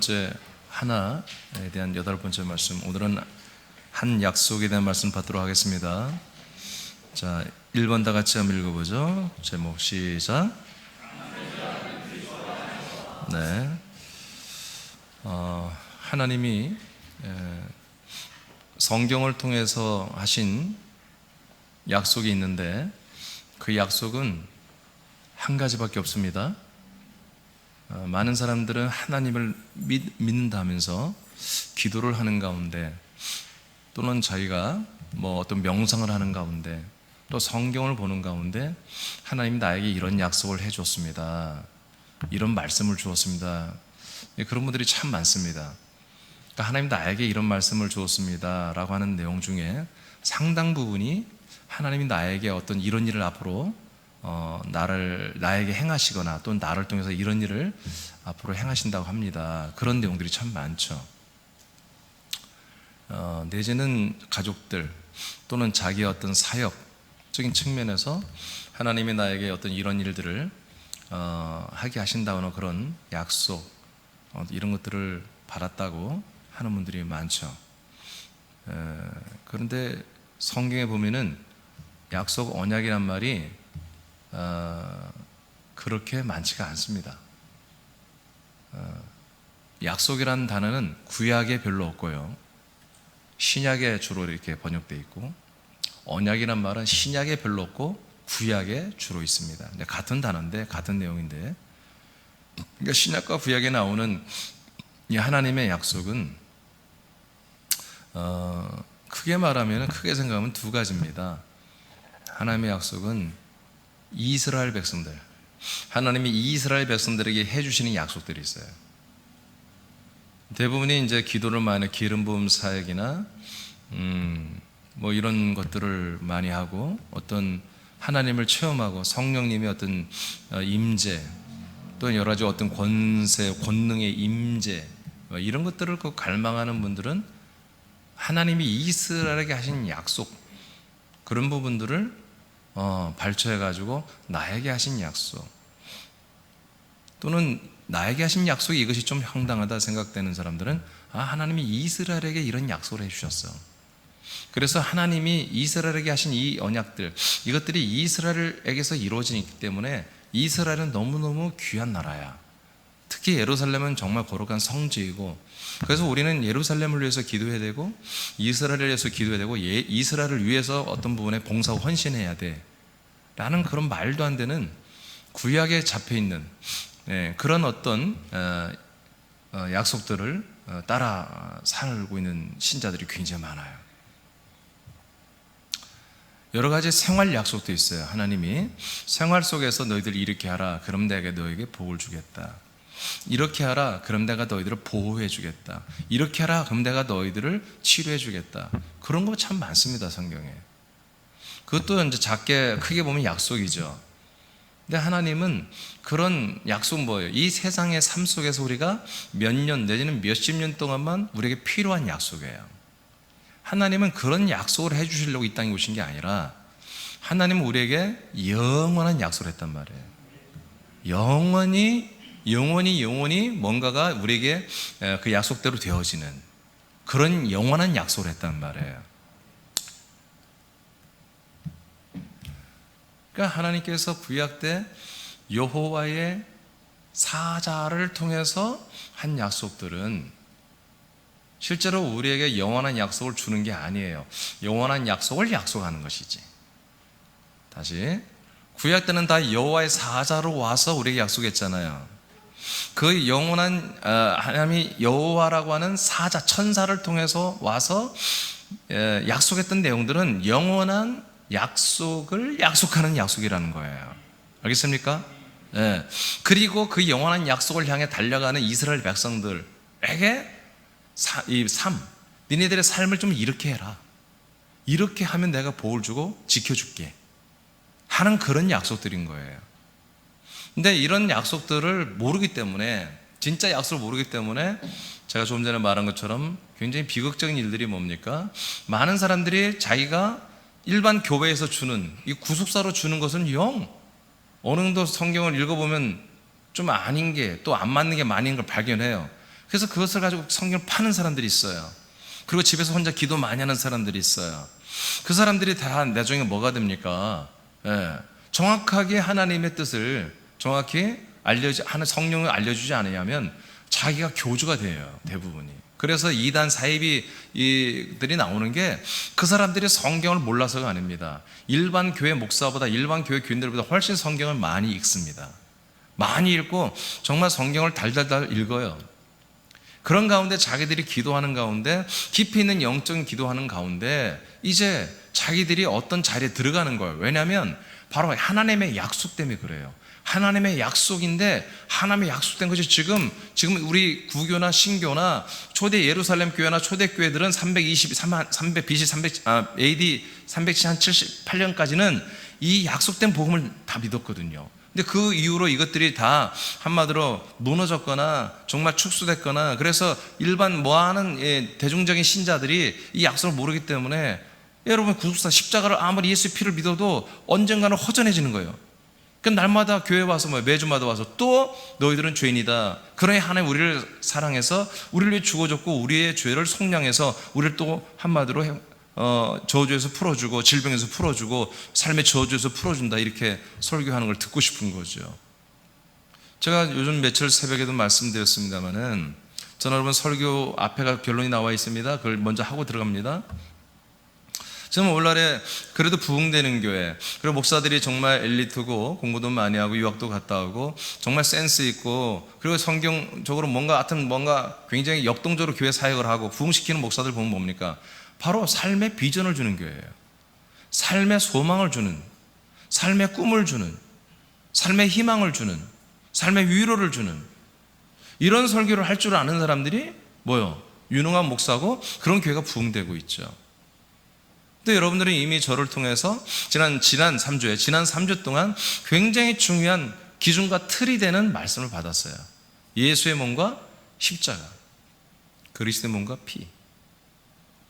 번째 하나에 대한 8번째 말씀, 오늘은 한 약속에 대한 말씀 받도록 하겠습니다. 자, 1번 다 같이 한번 읽어보죠. 제목 시작. 네, 하나님이 성경을 통해서 하신 약속이 있는데 그 약속은 한 가지밖에 없습니다. 많은 사람들은 하나님을 믿는다 하면서 기도를 하는 가운데, 또는 자기가 어떤 명상을 하는 가운데, 또 성경을 보는 가운데 하나님 나에게 이런 약속을 해줬습니다, 이런 말씀을 주었습니다. 그런 분들이 참 많습니다. 그러니까 하나님 나에게 이런 말씀을 주었습니다 라고 하는 내용 중에 상당 부분이 하나님이 나에게 어떤 이런 일을 앞으로 나에게 행하시거나 또는 나를 통해서 이런 일을 앞으로 행하신다고 합니다. 그런 내용들이 참 많죠. 내지는 가족들 또는 자기의 어떤 사역적인 측면에서 하나님이 나에게 어떤 이런 일들을 하게 하신다는 그런 약속, 이런 것들을 받았다고 하는 분들이 많죠. 그런데 성경에 보면은 약속, 언약이란 말이 그렇게 많지가 않습니다. 약속이라는 단어는 구약에 별로 없고요, 신약에 주로 이렇게 번역되어 있고, 언약이란 말은 신약에 별로 없고 구약에 주로 있습니다. 같은 단어인데, 같은 내용인데, 그러니까 신약과 구약에 나오는 이 하나님의 약속은 크게 말하면, 크게 생각하면 두 가지입니다. 하나님의 약속은 이스라엘 백성들, 하나님이 이스라엘 백성들에게 해주시는 약속들이 있어요. 대부분이 이제 기도를 많이, 기름 부음 사역이나 이런 것들을 많이 하고, 어떤 하나님을 체험하고 성령님의 어떤 임재, 또 여러 가지 어떤 권세, 권능의 임재, 이런 것들을 갈망하는 분들은 하나님이 이스라엘에게 하신 약속, 그런 부분들을 발췌해가지고 나에게 하신 약속, 또는 나에게 하신 약속이 이것이 좀 황당하다 생각되는 사람들은 하나님이 이스라엘에게 이런 약속을 해주셨어. 그래서 하나님이 이스라엘에게 하신 이 언약들, 이것들이 이스라엘에게서 이루어지기 때문에 이스라엘은 너무너무 귀한 나라야. 특히 예루살렘은 정말 거룩한 성지이고, 그래서 우리는 예루살렘을 위해서 기도해야 되고, 이스라엘을 위해서 기도해야 되고, 이스라엘을 위해서 어떤 부분에 봉사하고 헌신해야 돼 라는 그런 말도 안 되는 구약에 잡혀있는 그런 어떤 약속들을 따라 살고 있는 신자들이 굉장히 많아요. 여러 가지 생활 약속도 있어요. 하나님이 생활 속에서 너희들 이렇게 하라, 그럼 내가 너에게 복을 주겠다. 이렇게 하라, 그럼 내가 너희들을 보호해 주겠다. 이렇게 하라, 그럼 내가 너희들을 치료해 주겠다. 그런 거 참 많습니다, 성경에. 그것도 이제 작게 크게 보면 약속이죠. 근데 하나님은 그런 약속, 뭐예요? 이 세상의 삶 속에서 우리가 몇 년 내지는 몇십 년 동안만 우리에게 필요한 약속이에요. 하나님은 그런 약속을 해주시려고 이 땅에 오신 게 아니라, 하나님은 우리에게 영원한 약속을 했단 말이에요. 영원히 뭔가가 우리에게 그 약속대로 되어지는 그런 영원한 약속을 했단 말이에요. 그러니까 하나님께서 구약 때 여호와의 사자를 통해서 한 약속들은 실제로 우리에게 영원한 약속을 주는 게 아니에요. 영원한 약속을 약속하는 것이지. 다시, 구약 때는 다 여호와의 사자로 와서 우리에게 약속했잖아요. 그 영원한 하나님이 여호와라고 하는 사자, 천사를 통해서 와서 약속했던 내용들은 영원한 약속을 약속하는 약속이라는 거예요. 알겠습니까? 네. 그리고 그 영원한 약속을 향해 달려가는 이스라엘 백성들에게 이 삶, 니네들의 삶을 좀 이렇게 해라, 이렇게 하면 내가 복을 주고 지켜줄게 하는 그런 약속들인 거예요. 근데 이런 약속들을 모르기 때문에, 진짜 약속을 모르기 때문에, 제가 조금 전에 말한 것처럼 굉장히 비극적인 일들이 뭡니까? 많은 사람들이 자기가 일반 교회에서 주는, 이 구속사로 주는 것은 어느 정도 성경을 읽어보면 좀 아닌 게, 또 안 맞는 게 많은 걸 발견해요. 그래서 그것을 가지고 성경을 파는 사람들이 있어요. 그리고 집에서 혼자 기도 많이 하는 사람들이 있어요. 그 사람들이 다 나중에 뭐가 됩니까? 정확하게 하나님의 뜻을 정확히 성령을 알려주지 않으면 자기가 교주가 돼요, 대부분이. 그래서 이단 사이비들이 나오는 게 그 사람들이 성경을 몰라서가 아닙니다. 일반 교회 목사보다, 일반 교회 교인들보다 훨씬 성경을 많이 읽습니다. 많이 읽고 정말 성경을 달달달 읽어요. 그런 가운데 자기들이 기도하는 가운데, 깊이 있는 영적인 기도하는 가운데 이제 자기들이 어떤 자리에 들어가는 거예요. 왜냐하면 바로 하나님의 약속 때문에 그래요. 하나님의 약속인데, 하나님의 약속된 것이 지금 우리 구교나 신교나 초대 예루살렘 교회나 초대 교회들은 AD 378년까지는 이 약속된 복음을 다 믿었거든요. 근데 그 이후로 이것들이 다 한마디로 무너졌거나 정말 축소됐거나, 그래서 일반 대중적인 신자들이 이 약속을 모르기 때문에, 여러분 구속사 십자가를 아무리 예수의 피를 믿어도 언젠가는 허전해지는 거예요. 그 날마다 교회 와서 매주마다 와서 또 너희들은 죄인이다. 그러니 하나님 우리를 사랑해서 우리를 위해 죽어줬고 우리의 죄를 속량해서 우리를 또 한마디로 저주에서 풀어주고 질병에서 풀어주고 삶의 저주에서 풀어준다, 이렇게 설교하는 걸 듣고 싶은 거죠. 제가 요즘 며칠 새벽에도 말씀드렸습니다마는, 저는 여러분 설교 앞에가 결론이 나와 있습니다. 그걸 먼저 하고 들어갑니다. 저는 오늘날에 그래도 부흥되는 교회, 그리고 목사들이 정말 엘리트고 공부도 많이 하고 유학도 갔다 오고 정말 센스 있고, 그리고 성경적으로 뭔가 굉장히 역동적으로 교회 사역을 하고 부흥시키는 목사들 보면 뭡니까? 바로 삶의 비전을 주는 교회예요. 삶의 소망을 주는, 삶의 꿈을 주는, 삶의 희망을 주는, 삶의 위로를 주는 이런 설교를 할 줄 아는 사람들이 유능한 목사고, 그런 교회가 부흥되고 있죠. 근데 여러분들은 이미 저를 통해서 지난 3주 동안 굉장히 중요한 기준과 틀이 되는 말씀을 받았어요. 예수의 몸과 십자가, 그리스도의 몸과 피,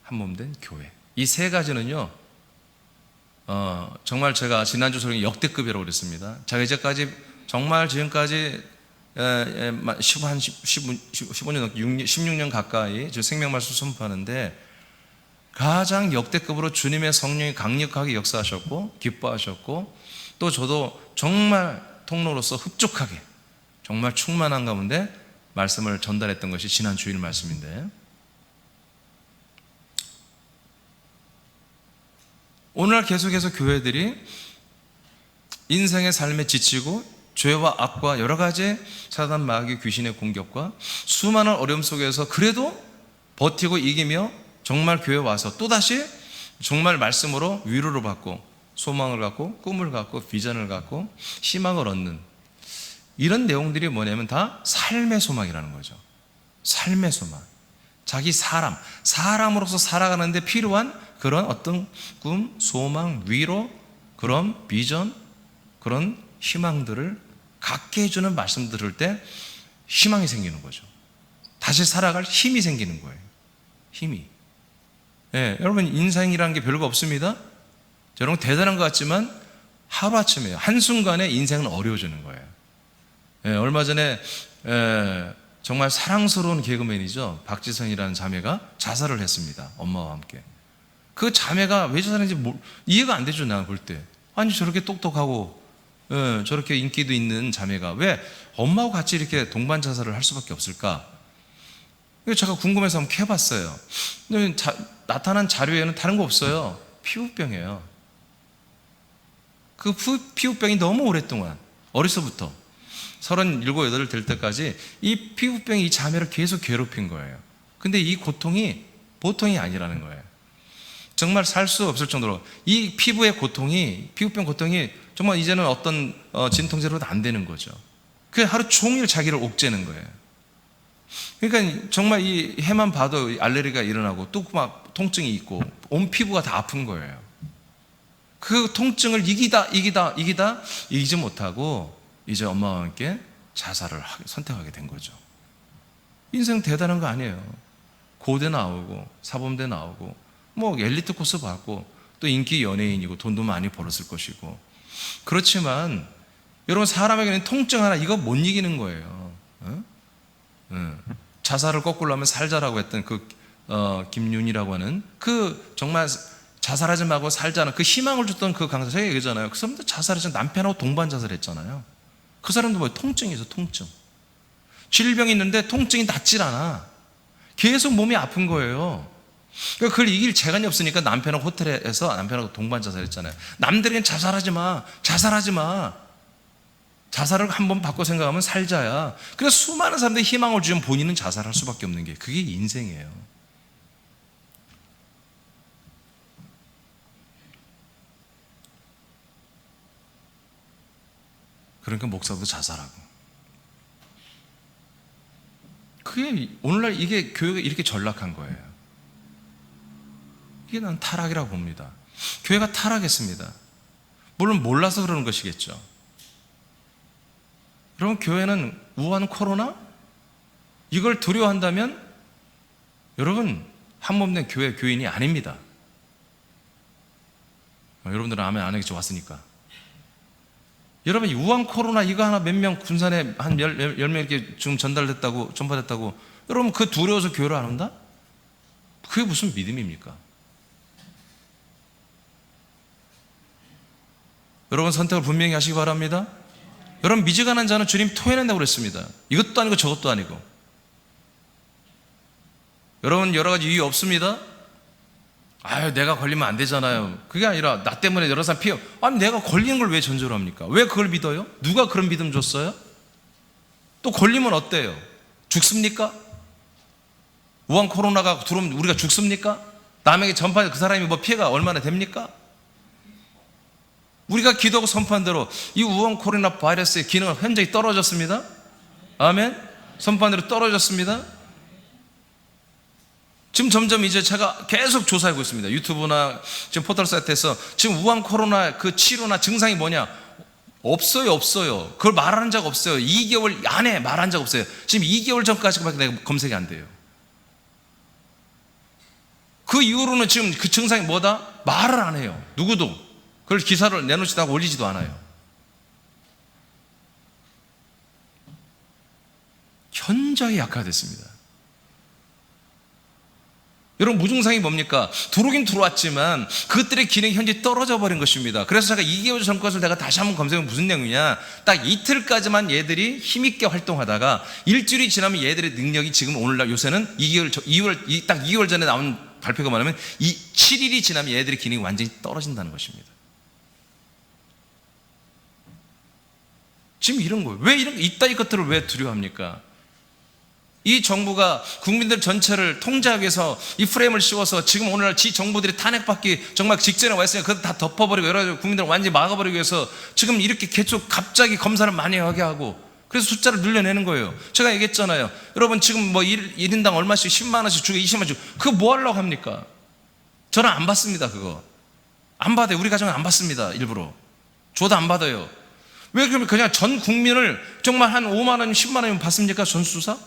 한 몸 된 교회. 이 세 가지는요, 정말 제가 지난주 설교 역대급이라고 그랬습니다. 제가 이제까지 정말 지금까지 16년 가까이 저 생명 말씀 선포하는데, 가장 역대급으로 주님의 성령이 강력하게 역사하셨고 기뻐하셨고, 또 저도 정말 통로로서 흡족하게 정말 충만한 가운데 말씀을 전달했던 것이 지난 주일 말씀인데, 오늘날 계속해서 교회들이 인생의 삶에 지치고 죄와 악과 여러 가지 사단 마귀 귀신의 공격과 수많은 어려움 속에서 그래도 버티고 이기며 정말 교회 와서 또다시 정말 말씀으로 위로를 받고 소망을 갖고 꿈을 갖고 비전을 갖고 희망을 얻는, 이런 내용들이 뭐냐면 다 삶의 소망이라는 거죠. 삶의 소망. 자기 사람으로서 살아가는데 필요한 그런 어떤 꿈, 소망, 위로, 그런 비전, 그런 희망들을 갖게 해주는 말씀 들을 때 희망이 생기는 거죠. 다시 살아갈 힘이 생기는 거예요. 힘이. 여러분 인생이라는 게 별거 없습니다. 여러분 대단한 것 같지만 하루아침에 한순간에 인생은 어려워지는 거예요. 얼마 전에 정말 사랑스러운 개그맨이죠, 박지성이라는 자매가 자살을 했습니다. 엄마와 함께. 그 자매가 왜 자살했는지 이해가 안 되죠, 나 볼 때. 아니 저렇게 똑똑하고 저렇게 인기도 있는 자매가 왜 엄마하고 같이 이렇게 동반 자살을 할 수밖에 없을까? 제가 궁금해서 한번 해봤어요. 근데 나타난 자료에는 다른 거 없어요. 피부병이에요. 그 피부병이 너무 오랫동안, 어려서부터 37, 8 될 때까지 이 피부병이 이 자매를 계속 괴롭힌 거예요. 근데 이 고통이 보통이 아니라는 거예요. 정말 살 수 없을 정도로 이 피부병 고통이 정말 이제는 어떤 진통제로도 안 되는 거죠. 그 하루 종일 자기를 옥죄는 거예요. 그러니까 정말 이 해만 봐도 알레르기가 일어나고 또 막 통증이 있고 온 피부가 다 아픈 거예요. 그 통증을 이기지 못하고 이제 엄마와 함께 자살을 선택하게 된 거죠. 인생 대단한 거 아니에요. 고대 나오고 사범대 나오고 엘리트 코스 받고 또 인기 연예인이고 돈도 많이 벌었을 것이고, 그렇지만 여러분 사람에게는 통증 하나 이거 못 이기는 거예요. 자살을 거꾸로 하면 살자라고 했던 김윤이라고 하는 정말 자살하지 말고 살자는 희망을 줬던 강사 제가 얘기잖아요. 그 사람도 자살했잖아요. 남편하고 동반 자살했잖아요. 그 사람도 통증이 있어. 통증. 질병이 있는데 통증이 낫질 않아. 계속 몸이 아픈 거예요. 그러니까 그걸 이길 재간이 없으니까 남편하고 호텔에서 남편하고 동반 자살했잖아요. 남들에겐 자살하지 마. 자살하지 마. 자살을 한번 바꿔 생각하면 살자야. 그래서 수많은 사람들이 희망을 주면 본인은 자살할 수밖에 없는 게 그게 인생이에요. 그러니까 목사도 자살하고. 그게 오늘날 이게 교회가 이렇게 전락한 거예요. 이게 난 타락이라고 봅니다. 교회가 타락했습니다. 물론 몰라서 그러는 것이겠죠. 여러분, 교회는 우한 코로나 이걸 두려워한다면 여러분 한몸된 교인이 아닙니다. 여러분들은 아멘 안 하겠죠. 왔으니까. 여러분, 이 우한 코로나 이거 하나 몇 명 군산에 한 10명 이렇게 지금 전파됐다고 여러분 그 두려워서 교회를 안 온다? 그게 무슨 믿음입니까? 여러분, 선택을 분명히 하시기 바랍니다. 여러분, 미지근한 자는 주님 토해낸다고 그랬습니다. 이것도 아니고 저것도 아니고. 여러분, 여러 가지 이유 없습니다. 내가 걸리면 안 되잖아요. 그게 아니라 나 때문에 여러 사람 피해. 아니, 내가 걸리는 걸 왜 전제로 합니까? 왜 그걸 믿어요? 누가 그런 믿음 줬어요? 또 걸리면 어때요? 죽습니까? 우한 코로나가 들어오면 우리가 죽습니까? 남에게 전파해 그 사람이 뭐 피해가 얼마나 됩니까? 우리가 기도하고 선포한 대로 이 우한 코로나 바이러스의 기능은 현저히 떨어졌습니다. 아멘. 선포한 대로 떨어졌습니다. 지금 점점 이제 제가 계속 조사하고 있습니다. 유튜브나 지금 포털 사이트에서 지금 우한 코로나 그 치료나 증상이 뭐냐? 없어요. 그걸 말하는 자가 없어요. 2개월 안에 말한 자가 없어요. 지금 2개월 전까지밖에 내가 검색이 안 돼요. 그 이후로는 지금 그 증상이 뭐다? 말을 안 해요. 누구도. 그걸 기사를 내놓지도 않고 올리지도 않아요. 현저히 약화됐습니다. 여러분, 무증상이 뭡니까? 들어오긴 들어왔지만 그것들의 기능이 현재 떨어져 버린 것입니다. 그래서 제가 2개월 전 것을 내가 다시 한번 검색해보면 무슨 내용이냐, 딱 이틀까지만 얘들이 힘있게 활동하다가 일주일이 지나면 얘들의 능력이 지금 오늘날 요새는 딱 2개월 전에 나온 발표가 뭐냐면 7일이 지나면 얘들의 기능이 완전히 떨어진다는 것입니다. 지금 이런 거예요. 왜 이따위 것들을 왜 두려워합니까? 이 정부가 국민들 전체를 통제하기 위해서 이 프레임을 씌워서 지금 오늘날 정부들이 탄핵받기 정말 직전에 와 있으니까 그걸 다 덮어버리고 여러 가지 국민들을 완전히 막아버리기 위해서 지금 이렇게 계속 갑자기 검사를 많이 하게 하고 그래서 숫자를 늘려내는 거예요. 제가 얘기했잖아요. 여러분, 지금 뭐 1인당 얼마씩 10만원씩 주고 20만원 주고 그거 뭐 하려고 합니까? 저는 안 받습니다. 그거 안 받아요. 우리 가정은 안 받습니다. 일부러 줘도 안 받아요. 왜 그러면 그냥 전 국민을 정말 한 5만원 10만원이면 받습니까? 전수조사?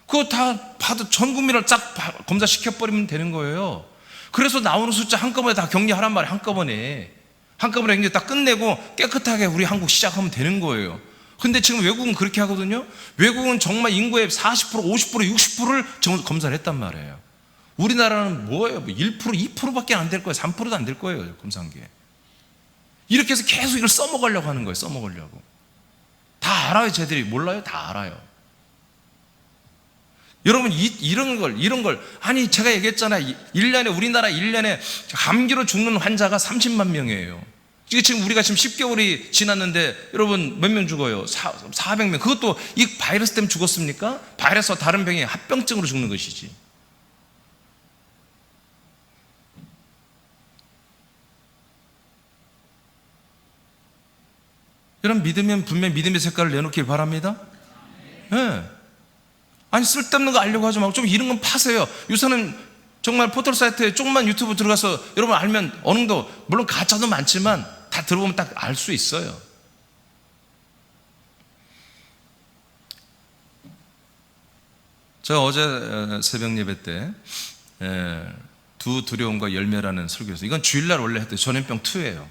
그거 다 봐도 전 국민을 쫙 검사시켜버리면 되는 거예요. 그래서 나오는 숫자 한꺼번에 다 격리하란 말이에요. 한꺼번에 격리 딱 끝내고 깨끗하게 우리 한국 시작하면 되는 거예요. 근데 지금 외국은 그렇게 하거든요. 외국은 정말 인구의 40%, 50%, 60%를 검사를 했단 말이에요. 우리나라는 뭐예요? 1%, 2%밖에 안 될 거예요. 3%도 안 될 거예요. 검사한 게. 이렇게 해서 계속 이걸 써먹으려고 하는 거예요. 써먹으려고. 다 알아요. 쟤들이. 몰라요? 다 알아요. 여러분, 이런 걸 아니, 제가 얘기했잖아요. 우리나라 1년에 감기로 죽는 환자가 30만 명이에요. 이게 지금 우리가 지금 10개월이 지났는데 여러분 몇 명 죽어요? 400명. 그것도 이 바이러스 때문에 죽었습니까? 바이러스와 다른 병이 합병증으로 죽는 것이지. 여러분, 믿으면 분명히 믿음의 색깔을 내놓길 바랍니다. 네. 아니, 쓸데없는 거 알려고 하지 말고 좀 이런 건 파세요. 요새는 정말 포털 사이트에 조금만 유튜브 들어가서 여러분 알면 어느 정도, 물론 가짜도 많지만 다 들어보면 딱 알 수 있어요. 제가 어제 새벽 예배 때 두 두려움과 열매라는 설교에서, 이건 주일날 원래 했대요. 전염병 2예요.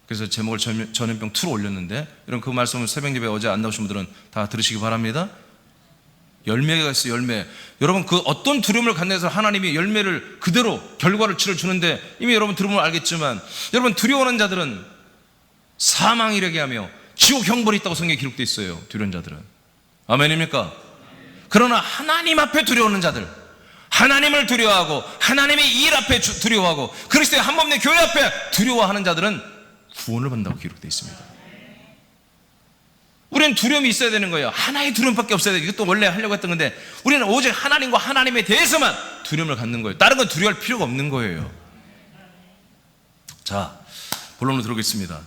그래서 제목을 전염병 2로 올렸는데, 여러분 그 말씀을 새벽 예배 어제 안 나오신 분들은 다 들으시기 바랍니다. 열매가 있어요. 열매. 여러분, 그 어떤 두려움을 갖는 하나님이 열매를 그대로 결과를 주는데, 이미 여러분 들으면 알겠지만, 여러분 두려워하는 자들은 사망 이르게 하며 지옥 형벌이 있다고 성경에 기록되어 있어요. 두려운 자들은. 아멘입니까? 그러나 하나님 앞에 두려워하는 자들, 하나님을 두려워하고 하나님의 일 앞에 두려워하고 그리스도의 한 몸의 교회 앞에 두려워하는 자들은 구원을 받는다고 기록되어 있습니다. 우리는 두려움이 있어야 되는 거예요. 하나의 두려움밖에 없어야 돼요. 이것도 원래 하려고 했던 건데, 우리는 오직 하나님과 하나님에 대해서만 두려움을 갖는 거예요. 다른 건 두려워할 필요가 없는 거예요. 자, 본론으로 들어오겠습니다.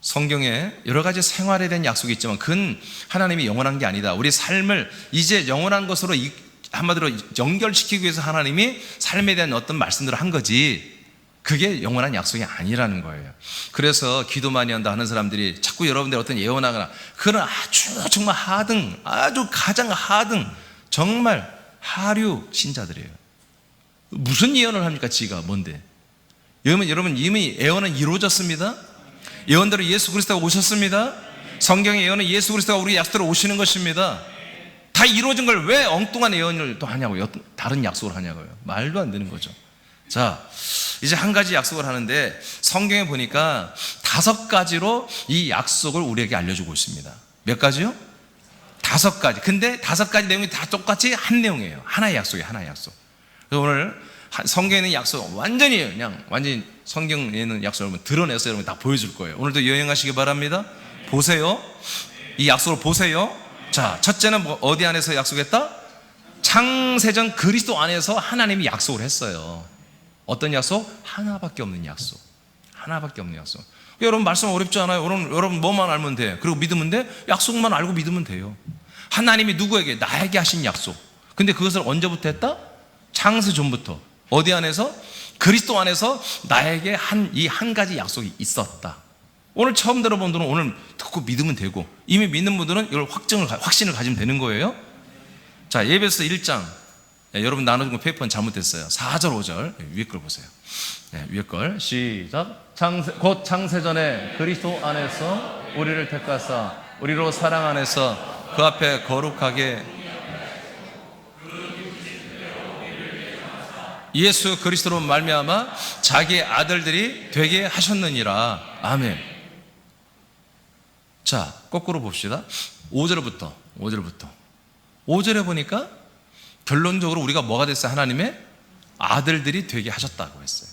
성경에 여러 가지 생활에 대한 약속이 있지만 그건 하나님이 영원한 게 아니다. 우리 삶을 이제 영원한 것으로 한마디로 연결시키기 위해서 하나님이 삶에 대한 어떤 말씀들을 한 거지, 그게 영원한 약속이 아니라는 거예요. 그래서 기도 많이 한다 하는 사람들이 자꾸 여러분들 어떤 예언하거나, 그런 아주 정말 하등, 아주 가장 하등, 정말 하류 신자들이에요. 무슨 예언을 합니까? 지가 뭔데? 여러분 이미 예언은 이루어졌습니다. 예언대로 예수 그리스도가 오셨습니다. 성경의 예언은 예수 그리스도가 우리 약속대로 오시는 것입니다. 다 이루어진 걸 왜 엉뚱한 예언을 또 하냐고요? 다른 약속을 하냐고요? 말도 안 되는 거죠. 자, 이제 한 가지 약속을 하는데, 성경에 보니까 5가지로 이 약속을 우리에게 알려주고 있습니다. 몇 가지요? 5가지. 근데 5가지 내용이 다 똑같이 한 내용이에요. 하나의 약속이에요. 하나의 약속. 그래서 오늘 성경에 있는 약속 완전히 성경에 있는 약속을 여러분 드러내서 여러분 다 보여줄 거예요. 오늘도 여행하시기 바랍니다. 보세요. 이 약속을 보세요. 자, 첫째는 어디 안에서 약속했다? 창세전 그리스도 안에서 하나님이 약속을 했어요. 어떤 약속? 하나밖에 없는 약속. 하나밖에 없는 약속. 여러분 말씀 어렵지 않아요. 여러분 뭐만 알면 돼. 그리고 믿으면 돼. 약속만 알고 믿으면 돼요. 하나님이 누구에게? 나에게 하신 약속. 근데 그것을 언제부터 했다? 창세전부터. 어디 안에서? 그리스도 안에서 나에게 이 한 가지 약속이 있었다. 오늘 처음 들어본 분들은 오늘 듣고 믿으면 되고, 이미 믿는 분들은 이걸 확신을 가지면 되는 거예요. 자, 에베소 1장. 여러분 나눠준 거 페이퍼는 잘못됐어요. 4절 5절 위에 걸 보세요. 위에 걸 시작. 곧 창세전에 그리스도 안에서 우리를 택하사 우리로 사랑 안에서 그 앞에 거룩하게 예수 그리스도로 말미암아 자기의 아들들이 되게 하셨느니라. 아멘. 자, 거꾸로 봅시다. 5절에 보니까 결론적으로 우리가 뭐가 됐어요? 하나님의 아들들이 되게 하셨다고 했어요.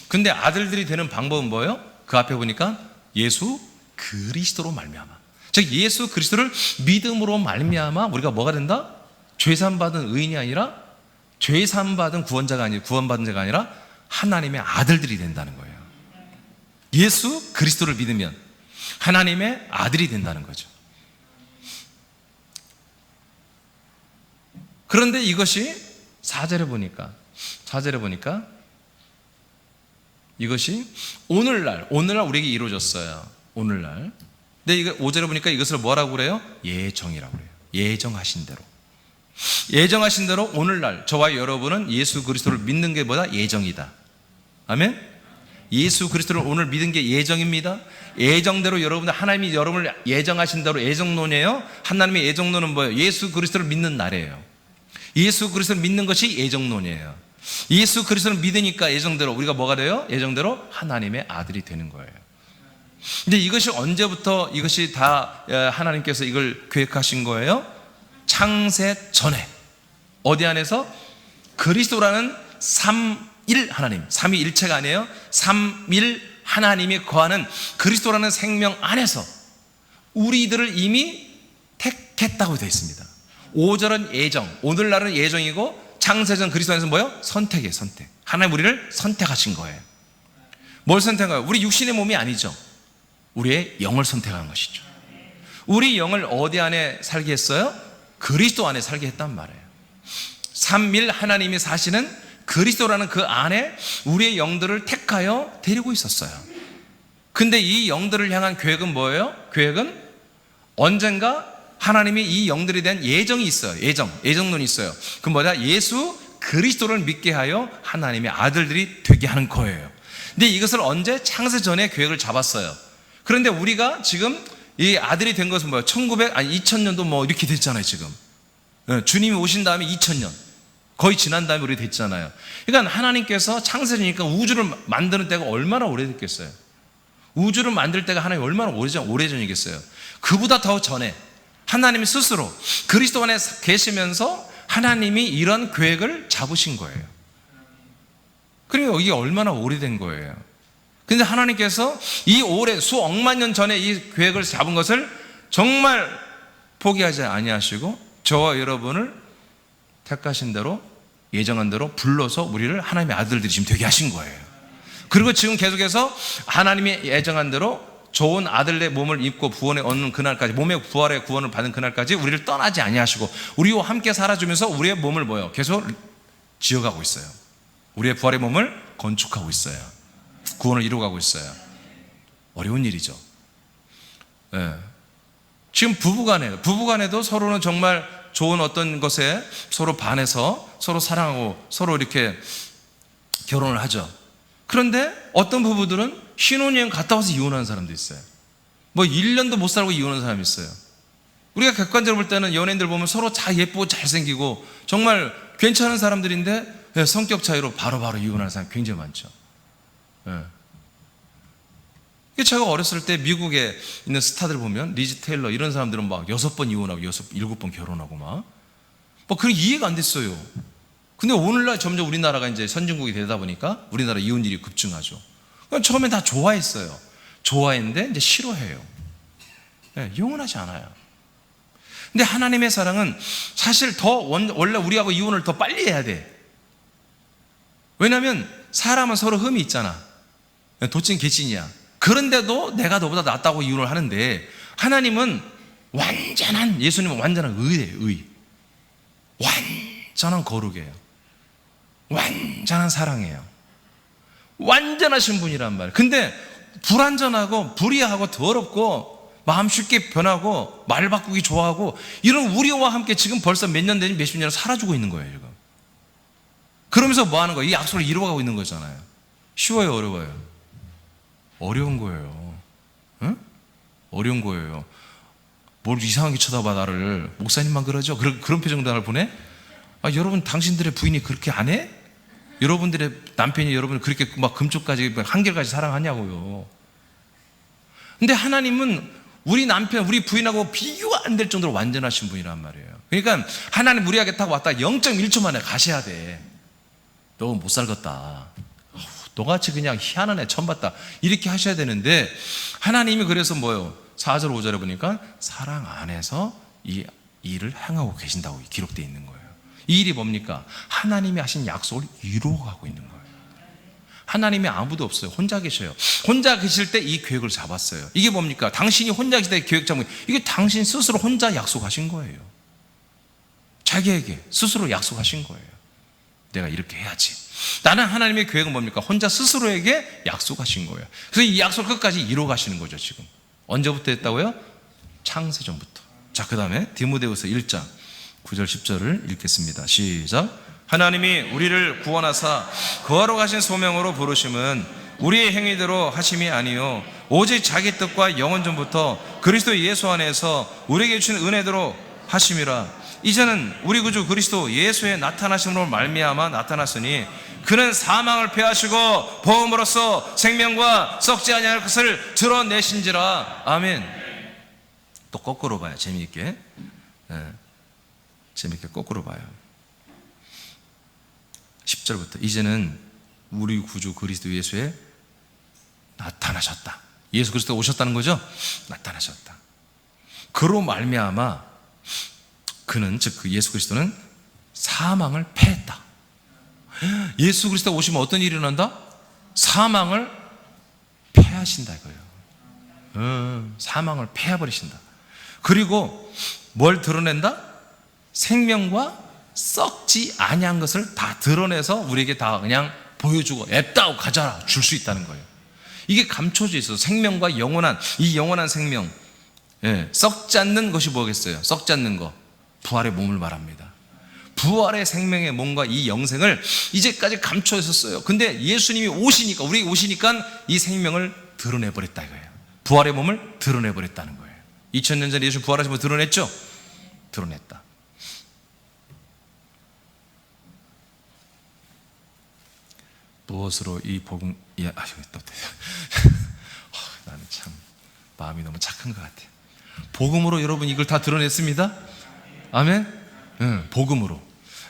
근데 아들들이 되는 방법은 뭐예요? 그 앞에 보니까 예수 그리스도로 말미암아. 즉 예수 그리스도를 믿음으로 말미암아 우리가 뭐가 된다? 죄산받은 의인이 아니라 죄산받은 구원받은 자가 아니라 하나님의 아들들이 된다는 거예요. 예수 그리스도를 믿으면 하나님의 아들이 된다는 거죠. 그런데 이것이 4절에 보니까 이것이 오늘날 우리에게 이루어졌어요. 오늘날. 근데 이거 5절에 보니까 이것을 뭐라고 그래요? 예정이라고 그래요. 예정하신 대로 오늘날 저와 여러분은 예수 그리스도를 믿는 게 뭐다? 예정이다. 아멘? 예수 그리스도를 오늘 믿은 게 예정입니다. 예정대로 하나님이 여러분을 예정하신 대로 예정론이에요. 하나님의 예정론은 뭐예요? 예수 그리스도를 믿는 날이에요. 예수 그리스도를 믿는 것이 예정론이에요. 예수 그리스도를 믿으니까 예정대로 우리가 뭐가 돼요? 예정대로 하나님의 아들이 되는 거예요. 근데 이것이 언제부터 이것이 다 하나님께서 이걸 계획하신 거예요? 창세 전에. 어디 안에서? 그리스도라는 삼일 하나님, 삼위일체가 아니에요. 삼일 하나님이 거하는 그리스도라는 생명 안에서 우리들을 이미 택했다고 되어 있습니다. 5절은 예정, 오늘날은 예정이고, 창세전 그리스도 안에서 뭐예요? 선택이에요. 선택. 하나님 우리를 선택하신 거예요. 뭘 선택해요? 우리 육신의 몸이 아니죠. 우리의 영을 선택한 것이죠. 우리 영을 어디 안에 살게 했어요? 그리스도 안에 살게 했단 말이에요. 삼일 하나님이 사시는 그리스도라는 그 안에 우리의 영들을 택하여 데리고 있었어요. 근데 이 영들을 향한 계획은 뭐예요? 계획은 언젠가 하나님이 이 영들에 대한 예정이 있어요. 예정론이 있어요. 그 뭐냐? 예수 그리스도를 믿게 하여 하나님의 아들들이 되게 하는 거예요. 근데 이것을 언제? 창세 전에 계획을 잡았어요. 그런데 우리가 지금 이 아들이 된 것은 뭐예요? 2000년도 뭐 이렇게 됐잖아요, 지금. 주님이 오신 다음에 2000년 거의 지난 다음에 우리 됐잖아요. 그러니까 하나님께서 창세전이니까 우주를 만드는 때가 얼마나 오래됐겠어요. 우주를 만들 때가 하나님 얼마나 오래전이겠어요. 그보다 더 전에 하나님이 스스로 그리스도 안에 계시면서 하나님이 이런 계획을 잡으신 거예요. 그러니까 이게 얼마나 오래된 거예요. 근데 하나님께서 이 오래 수억만 년 전에 이 계획을 잡은 것을 정말 포기하지 아니하시고 저와 여러분을 택하신 대로 예정한 대로 불러서 우리를 하나님의 아들들이 지금 되게 하신 거예요. 그리고 지금 계속해서 하나님이 예정한 대로 좋은 아들의 몸을 입고 구원에 얻는 그날까지, 몸의 부활의 구원을 받는 그날까지 우리를 떠나지 아니하시고 우리와 함께 살아주면서 우리의 몸을 뭐예요? 계속 지어가고 있어요. 우리의 부활의 몸을 건축하고 있어요. 구원을 이루어가고 있어요. 어려운 일이죠. 네. 지금 부부간에도 서로는 정말 좋은 어떤 것에 서로 반해서 서로 사랑하고 서로 이렇게 결혼을 하죠. 그런데 어떤 부부들은 신혼여행 갔다 와서 이혼하는 사람도 있어요. 뭐 1년도 못 살고 이혼하는 사람이 있어요. 우리가 객관적으로 볼 때는 연예인들 보면 서로 다 예쁘고 잘생기고 정말 괜찮은 사람들인데 성격 차이로 바로바로 이혼하는 사람이 굉장히 많죠. 제가 어렸을 때 미국에 있는 스타들 보면 리즈 테일러 이런 사람들은 막 6번 이혼하고 7번 결혼하고 막 그런 이해가 안 됐어요. 근데 오늘날 점점 우리나라가 이제 선진국이 되다 보니까 우리나라 이혼율이 급증하죠. 처음엔 다 좋아했어요. 좋아했는데 이제 싫어해요. 영원하지 않아요. 근데 하나님의 사랑은 사실 원래 우리하고 이혼을 더 빨리 해야 돼. 왜냐하면 사람은 서로 흠이 있잖아. 도찐 개찐이야. 그런데도 내가 너보다 낫다고 이혼을 하는데 하나님은 예수님은 완전한 의예요. 의. 완전한 거룩이에요. 완전한 사랑이에요. 완전하신 분이란 말이에요. 근데 불완전하고 불의하고 더럽고 마음 쉽게 변하고 말 바꾸기 좋아하고 이런 우리와 함께 지금 벌써 몇 년 되니 몇십 년을 살아주고 있는 거예요. 지금. 그러면서 뭐 하는 거예요? 이 약속을 이루어가고 있는 거잖아요. 쉬워요, 어려워요? 어려운 거예요. 응? 어려운 거예요. 뭘 이상하게 쳐다봐 나를. 목사님만 그러죠? 그런 표정도 나를 보내? 여러분 당신들의 부인이 그렇게 안 해? 여러분들의 남편이 여러분을 그렇게 막 금쪽까지 한결까지 사랑하냐고요. 근데 하나님은 우리 남편, 우리 부인하고 비교가 안 될 정도로 완전하신 분이란 말이에요. 그러니까 하나님 우리에게 딱 왔다 0.1초 만에 가셔야 돼. 너 못 살겠다. 너같이 그냥 희한한 애 처음 봤다. 이렇게 하셔야 되는데 하나님이 그래서 뭐요? 4절 5절에 보니까 사랑 안에서 이 일을 행하고 계신다고 기록되어 있는 거예요. 이 일이 뭡니까? 하나님이 하신 약속을 이루어가고 있는 거예요. 하나님이 아무도 없어요. 혼자 계셔요. 혼자 계실 때 이 계획을 잡았어요. 이게 뭡니까? 당신이 혼자 계실 때 계획 잡은 거예요. 이게 당신 스스로 혼자 약속하신 거예요. 자기에게 스스로 약속하신 거예요. 내가 이렇게 해야지. 나는 하나님의 계획은 뭡니까? 혼자 스스로에게 약속하신 거예요. 그래서 이 약속 끝까지 이루어가시는 거죠. 지금 언제부터 했다고요? 창세전부터. 자, 그 다음에 디모데후서 1장 9절 10절을 읽겠습니다. 시작. 하나님이 우리를 구원하사 거하러 가신 소명으로 부르심은 우리의 행위대로 하심이 아니요 오직 자기 뜻과 영원 전부터 그리스도 예수 안에서 우리에게 주신 은혜대로 하심이라. 이제는 우리 구주 그리스도 예수의 나타나심으로 말미암아 나타났으니 그는 사망을 패하시고 보험으로써 생명과 썩지 아니할 것을 드러내신지라. 아멘. 또 거꾸로 봐요. 재미있게. 재미있게 거꾸로 봐요. 10절부터 이제는 우리 구주 그리스도 예수에 나타나셨다. 예수 그리스도 오셨다는 거죠? 나타나셨다. 그로 말미암아 그는, 즉 그 예수 그리스도는 사망을 패했다. 예수 그리스도 오시면 어떤 일이 일어난다? 사망을 패하신다 이거예요. 사망을 패해버리신다. 그리고 뭘 드러낸다? 생명과 썩지 아니한 것을 다 드러내서 우리에게 다 그냥 보여주고 앱다고 가져라 줄 수 있다는 거예요. 이게 감춰져 있어서 생명과 영원한, 이 영원한 생명, 썩지 않는 것이 뭐겠어요? 썩지 않는 거, 부활의 몸을 말합니다. 부활의 생명의 몸과 이 영생을 이제까지 감춰 있었어요. 근데 예수님이 오시니까, 우리 오시니까 이 생명을 드러내버렸다 이거예요. 부활의 몸을 드러내버렸다는 거예요. 2000년 전에 예수 부활하신 분 드러냈죠? 드러냈다. 무엇으로 이 복음, 또 나는 참 마음이 너무 착한 것 같아요. 복음으로 여러분 이걸 다 드러냈습니다. 아멘. 복음으로.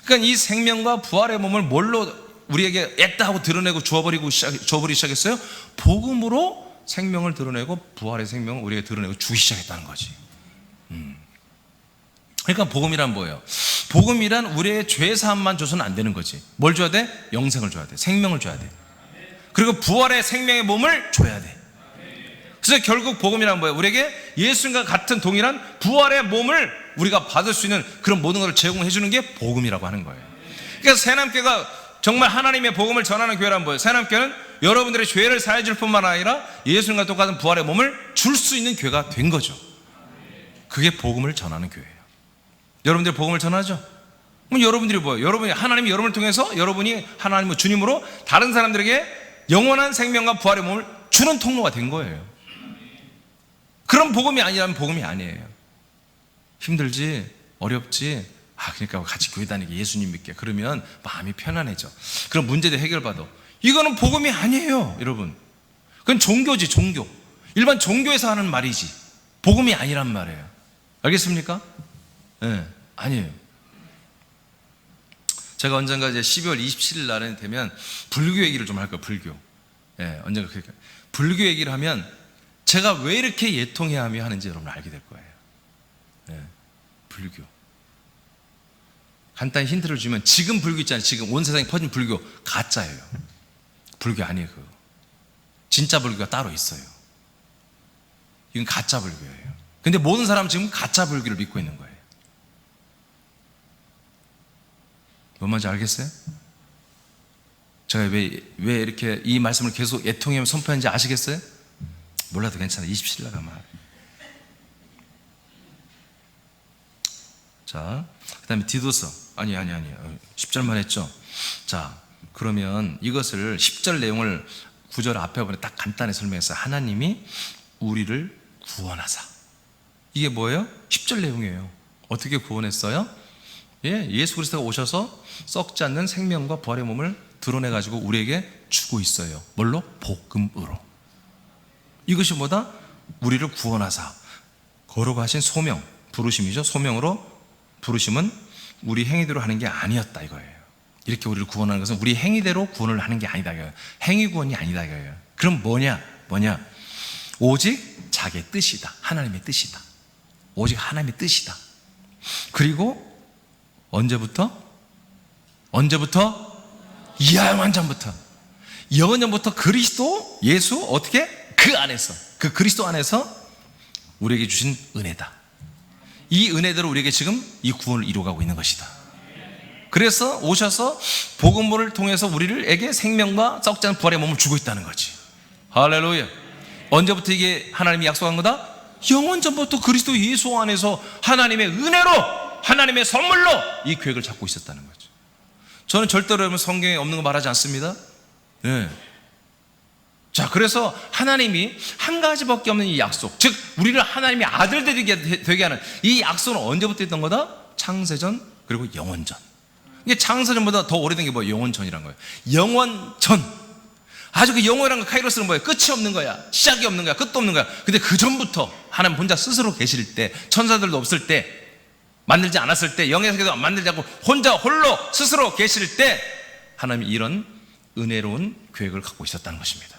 그러니까 이 생명과 부활의 몸을 뭘로 우리에게 했다 하고 드러내고 줘버리기 시작했어요? 복음으로 생명을 드러내고 부활의 생명을 우리에게 드러내고 주기 시작했다는 거지. 그러니까 복음이란 뭐예요? 복음이란 우리의 죄 사함만 줘서는 안 되는 거지. 뭘 줘야 돼? 영생을 줘야 돼. 생명을 줘야 돼. 그리고 부활의 생명의 몸을 줘야 돼. 그래서 결국 복음이란 뭐예요? 우리에게 예수님과 같은 동일한 부활의 몸을 우리가 받을 수 있는 그런 모든 것을 제공해 주는 게 복음이라고 하는 거예요. 그러니까 새남교회가 정말 하나님의 복음을 전하는 교회란 뭐예요? 새남교회는 여러분들의 죄를 사해줄 뿐만 아니라 예수님과 똑같은 부활의 몸을 줄 수 있는 교회가 된 거죠. 그게 복음을 전하는 교회예요. 여러분들이 복음을 전하죠? 그럼 여러분들이 뭐예요? 하나님이 여러분을 통해서 여러분이 하나님의 주님으로 다른 사람들에게 영원한 생명과 부활의 몸을 주는 통로가 된 거예요. 그런 복음이 아니라면 복음이 아니에요. 힘들지, 어렵지, 그러니까 같이 교회 다니게, 예수님 믿게, 그러면 마음이 편안해져. 그럼 문제도 해결받아. 이거는 복음이 아니에요, 여러분. 그건 종교지, 종교. 일반 종교에서 하는 말이지 복음이 아니란 말이에요. 알겠습니까? 네, 아니에요. 제가 언젠가 이제 12월 27일 날에 되면 불교 얘기를 좀 할 거예요. 불교. 네, 언젠가 그렇게. 불교 얘기를 하면 제가 왜 이렇게 예통해야 하는지 여러분 알게 될 거예요. 네, 불교. 간단히 힌트를 주면 지금 불교 있잖아요. 지금 온 세상에 퍼진 불교 가짜예요. 불교 아니에요. 그거. 진짜 불교가 따로 있어요. 이건 가짜 불교예요. 근데 모든 사람은 지금 가짜 불교를 믿고 있는 거예요. 뭔 말인지 알겠어요? 제가 왜 이렇게 이 말씀을 계속 애통하며 선포하는지 아시겠어요? 몰라도 괜찮아요. 27일 날 아마. 자, 그 다음에 디도서. 아니. 10절만 했죠? 자, 그러면 이것을 10절 내용을 9절 앞에 보면 딱 간단히 설명했어요. 하나님이 우리를 구원하사. 이게 뭐예요? 10절 내용이에요. 어떻게 구원했어요? 예수 그리스도가 오셔서 썩지 않는 생명과 부활의 몸을 드러내가지고 우리에게 주고 있어요. 뭘로? 복음으로. 이것이 뭐다? 우리를 구원하사. 거룩하신 소명, 부르심이죠. 소명으로 부르심은 우리 행위대로 하는 게 아니었다 이거예요. 이렇게 우리를 구원하는 것은 우리 행위대로 구원을 하는 게 아니다 이거예요. 행위 구원이 아니다 이거예요. 그럼 뭐냐? 오직 자기의 뜻이다. 하나님의 뜻이다. 오직 하나님의 뜻이다. 그리고 언제부터? 영원전부터 그리스도 예수 어떻게? 그 안에서, 그 그리스도 안에서 우리에게 주신 은혜다. 이 은혜대로 우리에게 지금 이 구원을 이루어가고 있는 것이다. 그래서 오셔서 복음을 통해서 우리에게 생명과 썩지 않은 부활의 몸을 주고 있다는 거지. 할렐루야. 언제부터 이게 하나님이 약속한 거다? 영원전부터 그리스도 예수 안에서 하나님의 은혜로, 하나님의 선물로 이 계획을 잡고 있었다는 거죠. 저는 절대로 여러분 성경에 없는 거 말하지 않습니다. 네. 자, 그래서 하나님이 한 가지밖에 없는 이 약속, 즉 우리를 하나님의 아들 되게 하는 이 약속은 언제부터 있던 거다? 창세전 그리고 영원전. 이게 창세전보다 더 오래된 게 뭐예요? 영원전이란 거예요. 영원전. 아주 그 영원이란 거 카이로스는 뭐예요? 끝이 없는 거야. 시작이 없는 거야. 끝도 없는 거야. 근데 그 전부터 하나님 혼자 스스로 계실 때, 천사들도 없을 때, 만들지 않았을 때, 영의 세계도 만들지 않고 혼자 홀로 스스로 계실 때 하나님이 이런 은혜로운 계획을 갖고 있었다는 것입니다.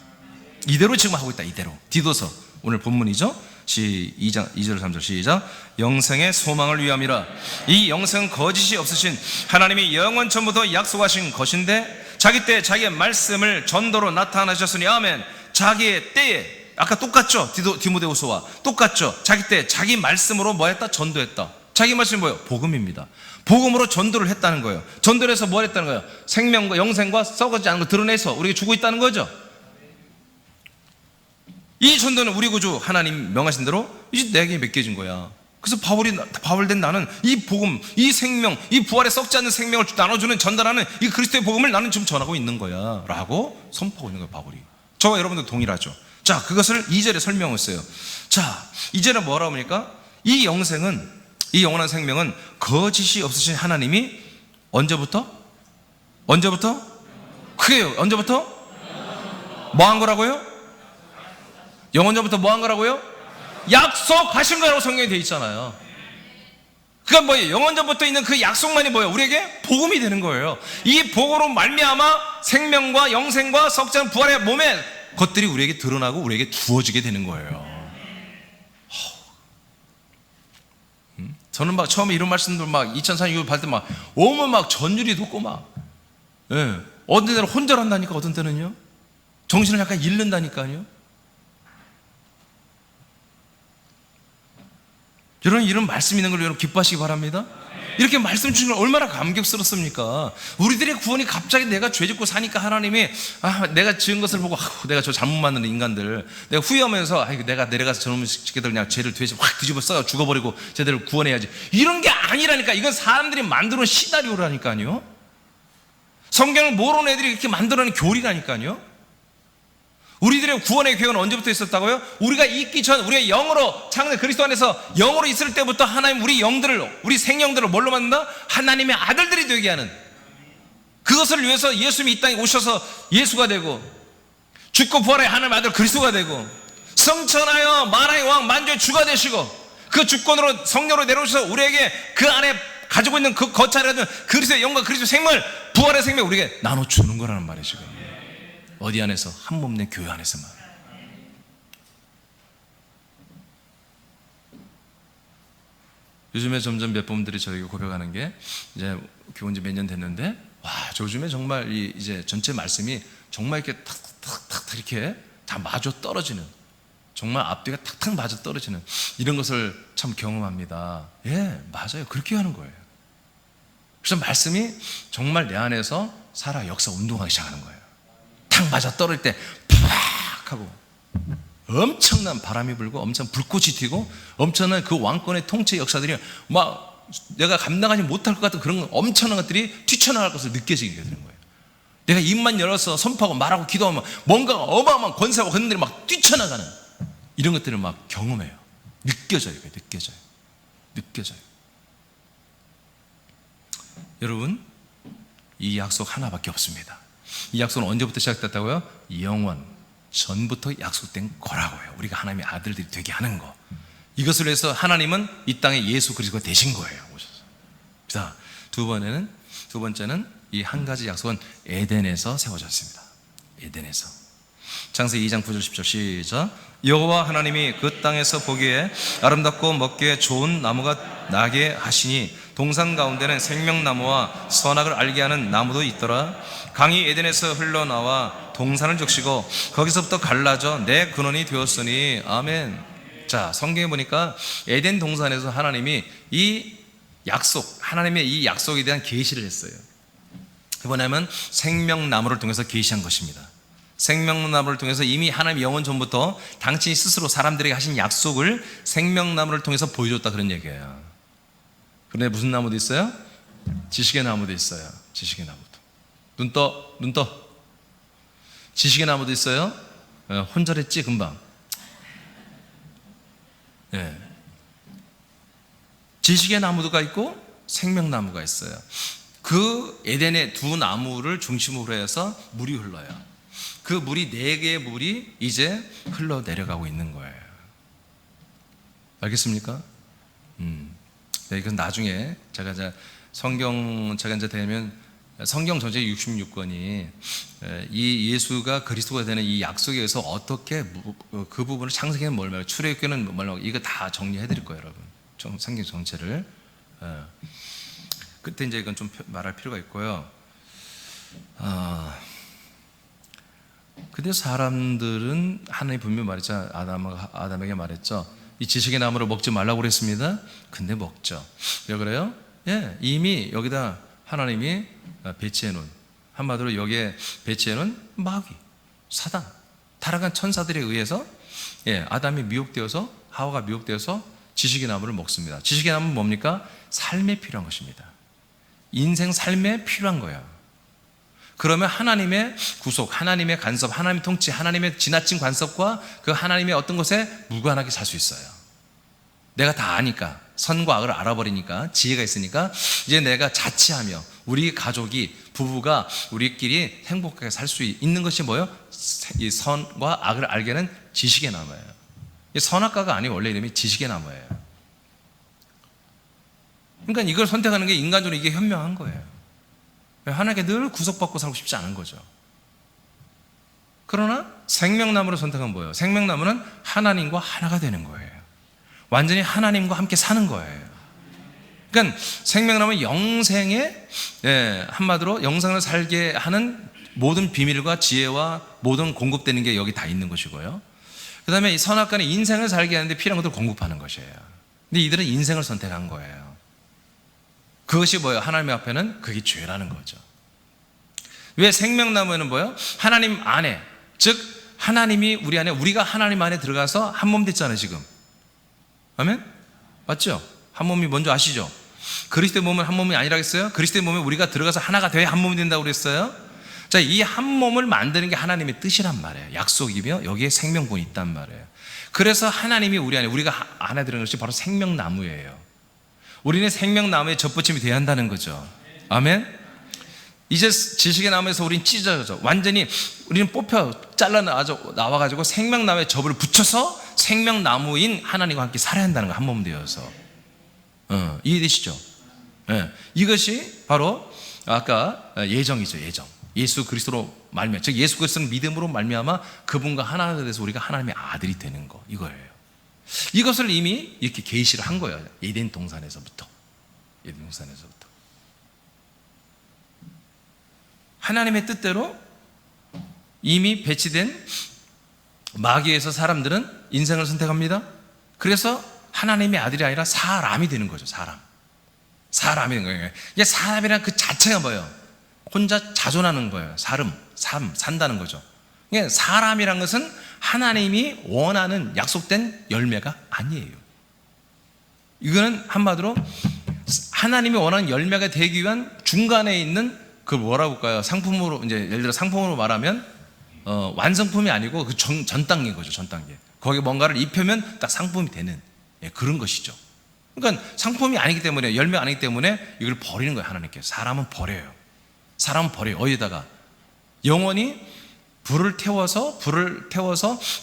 이대로 지금 하고 있다. 이대로. 디도서 오늘 본문이죠. 2장 2절 3절 시작. 영생의 소망을 위함이라. 이 영생은 거짓이 없으신 하나님이 영원 전부터 약속하신 것인데 자기 때 자기의 말씀을 전도로 나타나셨으니 아멘. 자기의 때에 아까 똑같죠. 디모데후서와 똑같죠. 자기 때 자기 말씀으로 뭐 했다? 전도했다. 자기 말씀이 뭐예요? 복음입니다. 복음으로 전도를 했다는 거예요. 전도를 해서 뭐 했다는 거예요? 생명과 영생과 썩어지지 않은 거 드러내서 우리에게 주고 있다는 거죠. 이 전도는 우리 구주 하나님 명하신 대로 이제 내게 맡겨진 거야. 그래서 바울된 나는 이 복음, 이 생명, 이 부활에 썩지 않는 생명을 나눠주는, 전달하는 이 그리스도의 복음을 나는 지금 전하고 있는 거야 라고 선포하고 있는 거예요. 바울이. 저와 여러분도 동일하죠. 자, 그것을 2절에 설명했어요. 자, 2절에 뭐라고 합니까? 이 영생은, 이 영원한 생명은 거짓이 없으신 하나님이 언제부터? 그게 언제부터? 뭐 한 거라고요? 영원전부터 뭐 한 거라고요? 약속하신 거라고 성경에 돼 있잖아요. 그러니까 뭐예요? 영원전부터 있는 그 약속만이 뭐예요? 우리에게 복음이 되는 거예요. 이 복음으로 말미암아 생명과 영생과 석장 부활의 몸의 것들이 우리에게 드러나고 우리에게 주어지게 되는 거예요. 저는 막 처음에 이런 말씀들 막 2004년 받을 때 막 오면 막 전율이 돋고 막, 예. 어떤 때는 혼절한다니까, 어떤 때는요 정신을 약간 잃는다니까요. 여러분, 이런 말씀 있는 걸 여러분 기뻐하시기 바랍니다. 이렇게 말씀 주시는 걸 얼마나 감격스럽습니까? 우리들의 구원이 갑자기 내가 죄 짓고 사니까 하나님이 내가 지은 것을 보고 내가 저 잘못 만드는 인간들, 내가 후회하면서 내가 내려가서 저놈의 새끼들 그냥 죄를 뒤에서 확 뒤집어 써 죽어버리고 제대로 구원해야지, 이런 게 아니라니까. 이건 사람들이 만들어놓은 시나리오라니까요. 성경을 모르는 애들이 이렇게 만들어낸 교리라니까요. 우리들의 구원의 계획은 언제부터 있었다고요? 우리가 있기 전, 우리가 영으로 창세 그리스도 안에서 영으로 있을 때부터 하나님 우리 영들을, 우리 생명들을 뭘로 만든다? 하나님의 아들들이 되게 하는, 그것을 위해서 예수님이 이 땅에 오셔서 예수가 되고 죽고 부활의 하나님의 아들 그리스도가 되고 성천하여 만왕의 왕 만주의 주가 되시고 그 주권으로 성령으로 내려오셔서 우리에게 그 안에 가지고 있는 그 거창한 그리스도의 영과 그리스도의 생명을, 부활의 생명을 우리에게 나눠주는 거라는 말이죠. 어디 안에서? 한 몸 내 교회 안에서만. 요즘에 점점 몇 분들이 저에게 고백하는 게, 이제 교회 온 지 몇 년 됐는데, 와, 저 요즘에 정말 이제 전체 말씀이 정말 이렇게 탁탁탁 이렇게 다 마저 떨어지는, 정말 앞뒤가 탁탁 맞아 떨어지는 이런 것을 참 경험합니다. 예, 맞아요. 그렇게 하는 거예요. 그래서 말씀이 정말 내 안에서 살아 역사 운동하기 시작하는 거예요. 탁 맞아 떨어질 때 팍 하고 엄청난 바람이 불고 엄청 불꽃이 튀고 엄청난 그 왕권의 통치 역사들이 막 내가 감당하지 못할 것 같은 그런 엄청난 것들이 튀쳐나갈 것을 느껴지게 되는 거예요. 내가 입만 열어서 선포하고 말하고 기도하면 뭔가 어마어마한 권세와 권능들이 막 뛰쳐나가는 이런 것들을 막 경험해요. 느껴져요. 느껴져요. 여러분, 이 약속 하나밖에 없습니다. 이 약속은 언제부터 시작됐다고요? 영원 전부터 약속된 거라고요. 우리가 하나님의 아들들이 되게 하는 거. 이것을 위해서 하나님은 이 땅에 예수 그리스도가 되신 거예요. 자, 두 번째는 이 한 가지 약속은 에덴에서 세워졌습니다. 에덴에서. 창세기 2장 9절 10절 시작. 여호와 하나님이 그 땅에서 보기에 아름답고 먹기에 좋은 나무가 나게 하시니 동산 가운데는 생명나무와 선악을 알게 하는 나무도 있더라. 강이 에덴에서 흘러나와 동산을 적시고 거기서부터 갈라져 내 근원이 되었으니 아멘. 자, 성경에 보니까 에덴 동산에서 하나님이 이 약속, 하나님의 이 약속에 대한 계시를 했어요. 뭐냐면 생명나무를 통해서 계시한 것입니다. 생명나무를 통해서 이미 하나님 영원 전부터 당신이 스스로 사람들에게 하신 약속을 생명나무를 통해서 보여줬다, 그런 얘기예요. 그런데 무슨 나무도 있어요? 지식의 나무도 있어요. 지식의 나무도. 눈 떠. 지식의 나무도 있어요. 혼절했지 금방. 예. 지식의 나무가 있고 생명나무가 있어요. 그 에덴의 두 나무를 중심으로 해서 물이 흘러요. 그 물이, 네 개의 물이 이제 흘러내려가고 있는 거예요. 알겠습니까? 네, 이건 나중에 제가 이제 되면 성경 전체 66권이 이 예수가 그리스도가 되는 이 약속에 의해서 어떻게 그 부분을, 창세기는 뭘 말하고 출애굽기는 뭘 말하고 이거 다 정리해 드릴 거예요, 여러분. 성경 전체를. 그때 이제 이건 좀 말할 필요가 있고요. 근데 사람들은 하나님 분명히 말했죠. 아담에게 말했죠. 이 지식의 나무를 먹지 말라고 그랬습니다. 근데 먹죠. 왜 그래요? 예, 이미 여기다 하나님이 배치해 놓은, 한마디로 여기에 배치해 놓은 마귀, 사단, 타락한 천사들에 의해서 아담이 미혹되어서, 하와가 미혹되어서 지식의 나무를 먹습니다. 지식의 나무는 뭡니까? 삶에 필요한 것입니다. 인생 삶에 필요한 거예요. 그러면 하나님의 구속, 하나님의 간섭, 하나님의 통치, 하나님의 지나친 간섭과 그 하나님의 어떤 것에 무관하게 살 수 있어요. 내가 다 아니까, 선과 악을 알아버리니까, 지혜가 있으니까 이제 내가 자치하며 우리 가족이, 부부가 우리끼리 행복하게 살 수 있는 것이 뭐예요? 이 선과 악을 알게 하는 지식의 나무예요. 이 선악과가 아니고 원래 이름이 지식의 나무예요. 그러니까 이걸 선택하는 게 인간적으로 이게 현명한 거예요. 하나님께 늘 구속받고 살고 싶지 않은 거죠. 그러나 생명나무를 선택한 뭐예요? 생명나무는 하나님과 하나가 되는 거예요. 완전히 하나님과 함께 사는 거예요. 그러니까 생명나무는 영생에, 한마디로 영생을 살게 하는 모든 비밀과 지혜와 모든 공급되는 게 여기 다 있는 것이고요. 그 다음에 이 선악과는 인생을 살게 하는데 필요한 것들을 공급하는 것이에요. 근데 이들은 인생을 선택한 거예요. 그것이 뭐예요? 하나님 앞에는 그게 죄라는 거죠. 왜 생명나무에는 뭐예요? 하나님 안에, 즉 하나님이 우리 안에, 우리가 하나님 안에 들어가서 한 몸 됐잖아요 지금. 아멘? 맞죠? 한 몸이 뭔지 아시죠? 그리스도의 몸은 한 몸이 아니라겠어요? 그리스도의 몸에 우리가 들어가서 하나가 돼야 한 몸이 된다고 그랬어요? 자, 이 한 몸을 만드는 게 하나님의 뜻이란 말이에요. 약속이며 여기에 생명분이 있단 말이에요. 그래서 하나님이 우리 안에, 우리가 안에 들어간 것이 바로 생명나무예요. 우리는 생명나무에 젖붙임이 돼야 한다는 거죠. 아멘? 이제 지식의 나무에서 우리는 찢어져, 완전히 우리는 뽑혀 잘라 나와가지고 생명나무에 젖을 붙여서 생명나무인 하나님과 함께 살아야 한다는 거예요. 한 몸 되어서. 이해되시죠? 이것이 바로 아까 예정이죠. 예정. 예수 그리스도로 말미암아, 즉 예수 그리스도는 믿음으로 말미암아 그분과 하나가 돼서 우리가 하나님의 아들이 되는 거, 이거예요. 이것을 이미 이렇게 계시를 한 거예요. 에덴 동산에서부터. 하나님의 뜻대로 이미 배치된 마귀에서 사람들은 인생을 선택합니다. 그래서 하나님의 아들이 아니라 사람이 되는 거죠. 사람이 되는 거예요. 이게 사람이란 그 자체가 뭐예요? 혼자 자존하는 거예요. 산다는 거죠. 그러니까 사람이란 것은 하나님이 원하는 약속된 열매가 아니에요. 이거는 한마디로 하나님이 원하는 열매가 되기 위한 중간에 있는 그걸 뭐라고 할까요? 상품으로, 이제 예를 들어 상품으로 말하면 완성품이 아니고 그 전 단계인 거죠. 전 단계. 거기에 뭔가를 입히면 딱 상품이 되는, 그런 것이죠. 그러니까 상품이 아니기 때문에, 열매가 아니기 때문에 이걸 버리는 거예요. 하나님께서. 사람은 버려요. 어디다가? 영원히 불을 태워서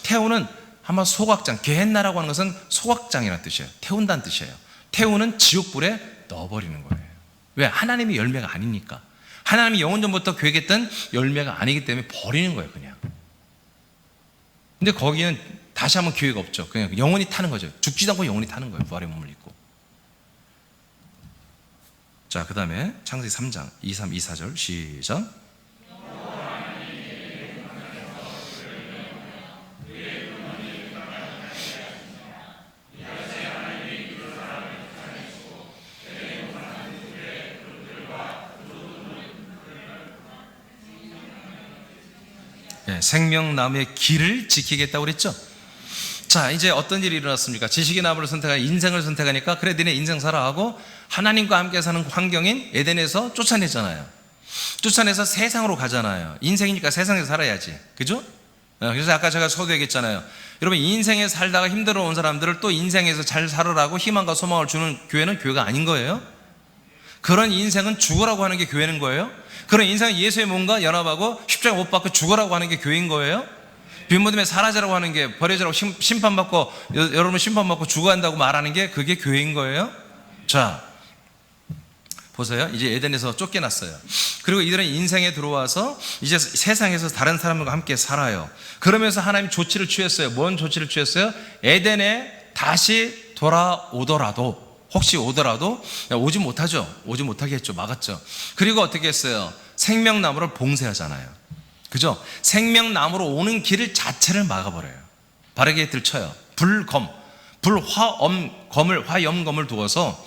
태우는, 아마 소각장, 게헨나라고 하는 것은 소각장이라는 뜻이에요. 태운다는 뜻이에요. 태우는 지옥불에 넣어버리는 거예요. 왜? 하나님의 열매가 아니니까. 하나님이 영원전부터 계획했던 열매가 아니기 때문에 버리는 거예요, 그냥. 근데 거기는 다시 한번 기회가 없죠. 그냥 영원히 타는 거죠. 죽지도 않고 영원히 타는 거예요. 부활의 몸을 입고. 자, 그 다음에 창세기 3장 23, 24절 시작. 생명나무의 길을 지키겠다고 그랬죠. 자, 이제 어떤 일이 일어났습니까? 지식의 나무를 선택하니, 인생을 선택하니까 그래 너네 인생 살아 하고 하나님과 함께 사는 환경인 에덴에서 쫓아냈잖아요. 쫓아내서 세상으로 가잖아요. 인생이니까 세상에서 살아야지, 그죠? 그래서 아까 제가 서두 얘기했잖아요. 여러분, 인생에 살다가 힘들어온 사람들을 또 인생에서 잘 살으라고 희망과 소망을 주는 교회는 교회가 아닌 거예요. 그런 인생은 죽으라고 하는 게 교회는 거예요. 그런 인생은 예수의 몸과 연합하고 십자가 못 박고 죽으라고 하는 게 교회인 거예요. 빈모둠에 사라지라고 하는 게, 버려지라고 심판받고, 여러분 심판받고 죽어야 한다고 말하는 게 그게 교회인 거예요. 자, 보세요. 이제 에덴에서 쫓겨났어요. 그리고 이들은 인생에 들어와서 이제 세상에서 다른 사람들과 함께 살아요. 그러면서 하나님 조치를 취했어요. 뭔 조치를 취했어요? 에덴에 다시 돌아오더라도, 혹시 오더라도 오지 못하죠. 오지 못하게 했죠. 막았죠. 그리고 어떻게 했어요? 생명나무를 봉쇄하잖아요. 그죠? 생명나무로 오는 길을 자체를 막아버려요. 바르게 들쳐요. 화염검을 두어서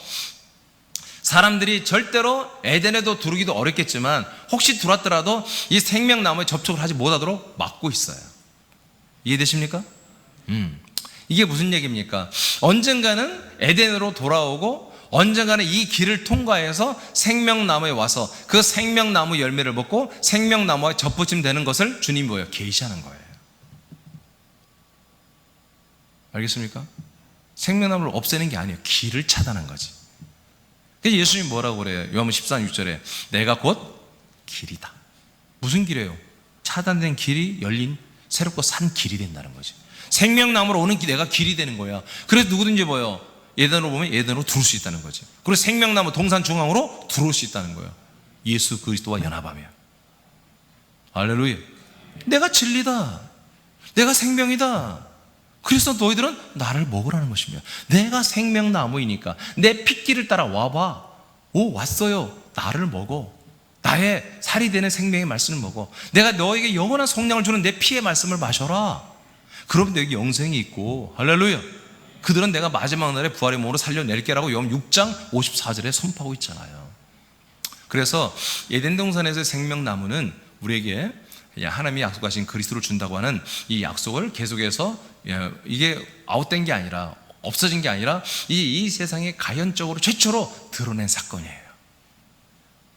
사람들이 절대로 에덴에도 들어오기도 어렵겠지만 혹시 들어왔더라도 이 생명나무에 접촉을 하지 못하도록 막고 있어요. 이해되십니까? 이게 무슨 얘기입니까? 언젠가는 에덴으로 돌아오고 언젠가는 이 길을 통과해서 생명나무에 와서 그 생명나무 열매를 먹고 생명나무와 접붙임 되는 것을 주님이 뭐예요? 계시하는 거예요. 알겠습니까? 생명나무를 없애는 게 아니에요. 길을 차단한 거지. 그래서 예수님이 뭐라고 그래요? 요한복음 14장 6절에 내가 곧 길이다. 무슨 길이에요? 차단된 길이 열린 새롭고 산 길이 된다는 거지. 생명나무로 오는 내가 길이 되는 거야. 그래서 누구든지 뭐예요? 예단으로 보면 예단으로 들어올 수 있다는 거지. 그리고 생명나무 동산 중앙으로 들어올 수 있다는 거예요. 예수 그리스도와 연합하면. 할렐루야. 내가 진리다. 내가 생명이다. 그래서 너희들은 나를 먹으라는 것이며, 내가 생명나무이니까 내 핏길을 따라 와봐. 오, 왔어요. 나를 먹어. 나의 살이 되는 생명의 말씀을 먹어. 내가 너에게 영원한 속량을 주는 내 피의 말씀을 마셔라. 그럼 너에게 영생이 있고, 할렐루야. 그들은 내가 마지막 날에 부활의 몸으로 살려낼 게라고 요한복음 6장 54절에 선포하고 있잖아요. 그래서 에덴 동산에서의 생명나무는 우리에게 하나님이 약속하신 그리스도를 준다고 하는 이 약속을 계속해서, 이게 아웃된 게 아니라, 없어진 게 아니라 이 세상에 가연적으로 최초로 드러낸 사건이에요.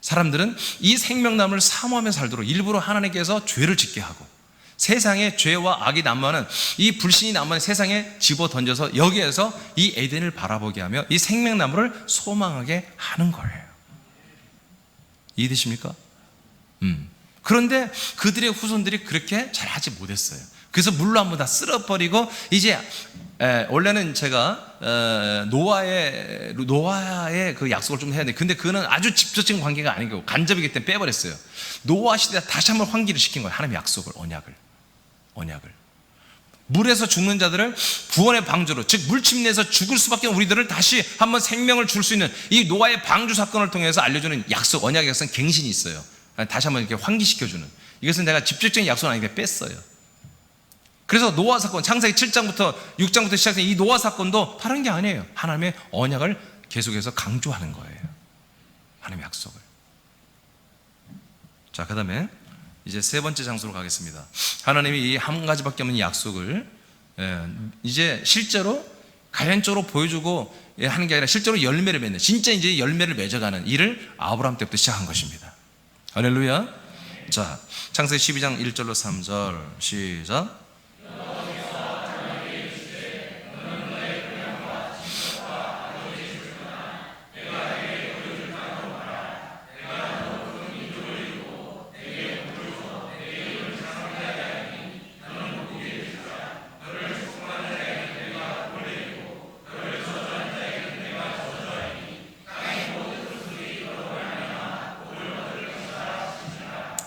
사람들은 이 생명나무를 사모하며 살도록 일부러 하나님께서 죄를 짓게 하고, 세상에 죄와 악이 난무하는, 이 불신이 난무하는 세상에 집어 던져서 여기에서 이 에덴을 바라보게 하며 이 생명나무를 소망하게 하는 거예요. 이해되십니까? 그런데 그들의 후손들이 그렇게 잘하지 못했어요. 그래서 물로 한번 다 쓸어버리고, 이제 원래는 제가 노아의 그 약속을 좀 해야 돼. 근데 그거는 아주 직접적인 관계가 아니고 간접이기 때문에 빼버렸어요. 노아 시대에 다시 한번 환기를 시킨 거예요. 하나님의 약속을, 언약을. 물에서 죽는 자들을 구원의 방주로, 즉 물침내에서 죽을 수밖에 없는 우리들을 다시 한번 생명을 줄 수 있는 이 노아의 방주 사건을 통해서 알려주는 약속, 언약의 약속은 갱신이 있어요. 다시 한번 이렇게 환기시켜주는, 이것은 내가 직접적인 약속은 아니게 뺐어요. 그래서 노아 사건, 창세기 7장부터 6장부터 시작된 이 노아 사건도 다른 게 아니에요. 하나님의 언약을 계속해서 강조하는 거예요. 하나님의 약속을. 자, 그 다음에 이제 세 번째 장소로 가겠습니다. 하나님이 이 한 가지밖에 없는 약속을 이제 실제로 가연적으로 보여주고 하는 게 아니라 실제로 열매를 맺는, 진짜 이제 열매를 맺어가는 일을 아브라함 때부터 시작한 것입니다. 할렐루야. 자, 창세기 12장 1절로 3절 시작.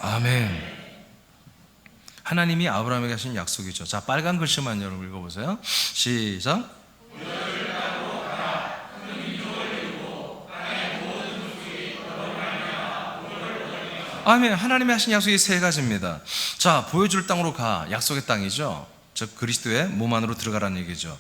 아멘. 하나님이 아브라함에게 하신 약속이죠. 자, 빨간 글씨만 여러분 읽어보세요. 시작. 아멘. 하나님이 하신 약속이 세 가지입니다. 자, 보여줄 땅으로 가. 약속의 땅이죠. 즉 그리스도의 몸 안으로 들어가라는 얘기죠.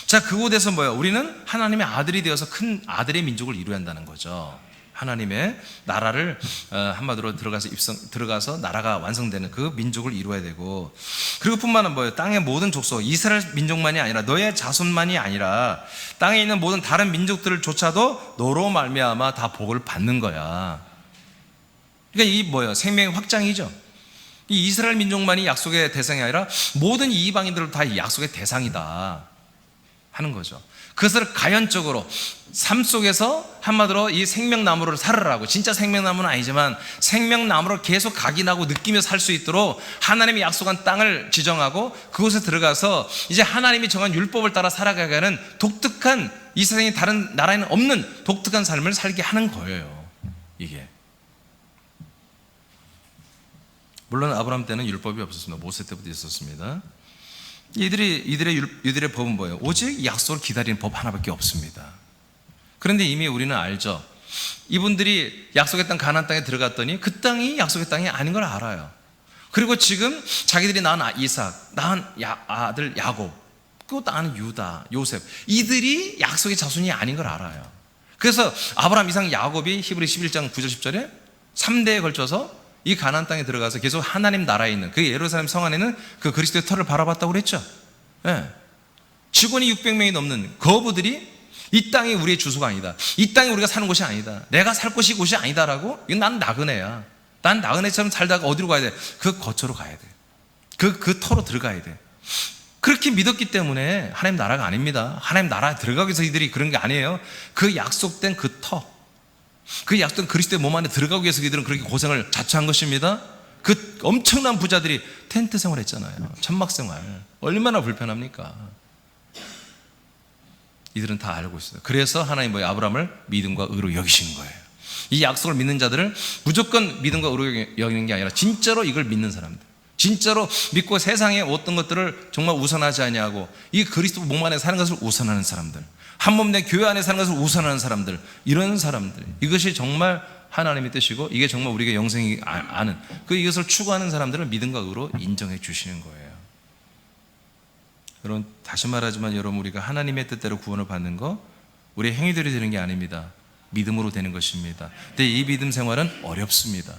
자, 그곳에서 뭐예요? 우리는 하나님의 아들이 되어서 큰 아들의 민족을 이루어야 한다는 거죠. 하나님의 나라를 한마디로 들어가서 나라가 완성되는 그 민족을 이루어야 되고, 그리고 뿐만은 뭐예요? 땅의 모든 족속, 이스라엘 민족만이 아니라 너의 자손만이 아니라 땅에 있는 모든 다른 민족들을 조차도 너로 말미암아 다 복을 받는 거야. 그러니까 이 뭐예요? 생명의 확장이죠. 이 이스라엘 민족만이 약속의 대상이 아니라 모든 이방인들도 다 이 약속의 대상이다 하는 거죠. 그것을 가연적으로 삶 속에서 한마디로 이 생명나무를 살으라고, 진짜 생명나무는 아니지만 생명나무를 계속 각인하고 느끼며 살 수 있도록 하나님이 약속한 땅을 지정하고 그곳에 들어가서 이제 하나님이 정한 율법을 따라 살아가게 하는 독특한, 이 세상에 다른 나라에는 없는 독특한 삶을 살게 하는 거예요. 이게 물론 아브라함 때는 율법이 없었습니다. 모세 때부터 있었습니다. 이들의 법은 뭐예요? 오직 약속을 기다리는 법 하나밖에 없습니다. 그런데 이미 우리는 알죠. 이분들이 약속의 땅 가나안 땅에 들어갔더니 그 땅이 약속의 땅이 아닌 걸 알아요. 그리고 지금 자기들이 낳은 이삭, 낳은 아들 야곱, 또 낳은 유다, 요셉, 이들이 약속의 자손이 아닌 걸 알아요. 그래서 아브라함, 이삭, 야곱이 히브리 11장 9절 10절에 3대에 걸쳐서 이 가나안 땅에 들어가서 계속 하나님 나라에 있는 그 예루살렘 성 안에는 그 그리스도의 터를 바라봤다고 그랬죠. 예. 직원이 600명이 넘는 거부들이 이 땅이 우리의 주소가 아니다, 이 땅이 우리가 사는 곳이 아니다, 내가 살 곳이 곳이 아니다라고, 이건 난 나그네야, 난 나그네처럼 살다가 어디로 가야 돼? 그 거처로 가야 돼. 그 터로 들어가야 돼. 그렇게 믿었기 때문에 하나님 나라가 아닙니다. 하나님 나라에 들어가기 위해서 이들이 그런 게 아니에요. 그 약속된 그 약속된 그리스도의 몸 안에 들어가기 위해서 이들은 그렇게 고생을 자처한 것입니다. 그 엄청난 부자들이 텐트 생활했잖아요. 천막 생활. 얼마나 불편합니까? 이들은 다 알고 있어요. 그래서 하나님 아브라함을 믿음과 의로 여기시는 거예요. 이 약속을 믿는 자들은 무조건 믿음과 의로 여기는 게 아니라 진짜로 이걸 믿는 사람들, 진짜로 믿고 세상의 어떤 것들을 정말 우선하지 아니하고 이 그리스도 몸 안에 사는 것을 우선하는 사람들, 한 몸 내 교회 안에 사는 것을 우선하는 사람들, 이런 사람들, 이것이 정말 하나님의 뜻이고 이게 정말 우리가 영생이 아는 이것을 추구하는 사람들을 믿음과 의로 인정해 주시는 거예요. 여러분, 다시 말하지만 여러분, 우리가 하나님의 뜻대로 구원을 받는 거 우리의 행위들이 되는 게 아닙니다. 믿음으로 되는 것입니다. 근데 이 믿음 생활은 어렵습니다.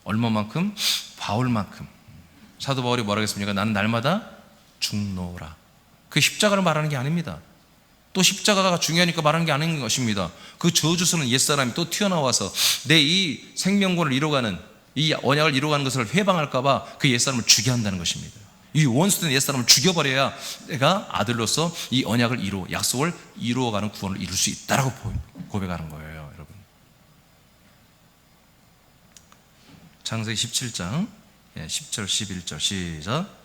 얼마만큼? 바울만큼. 사도 바울이 뭐라고 했습니까? 나는 날마다 죽노라. 그 십자가를 말하는 게 아닙니다. 또 십자가가 중요하니까 말하는 게 아닌 것입니다. 그 저주스는 옛사람이 또 튀어나와서 내 이 생명권을 이루어가는, 이 언약을 이루어가는 것을 회방할까봐 그 옛사람을 죽여야 한다는 것입니다. 이 원수된 옛사람을 죽여버려야 내가 아들로서 이 언약을 약속을 이루어가는 구원을 이룰 수 있다라고 고백하는 거예요, 여러분. 창세기 17장 10절 11절 시작.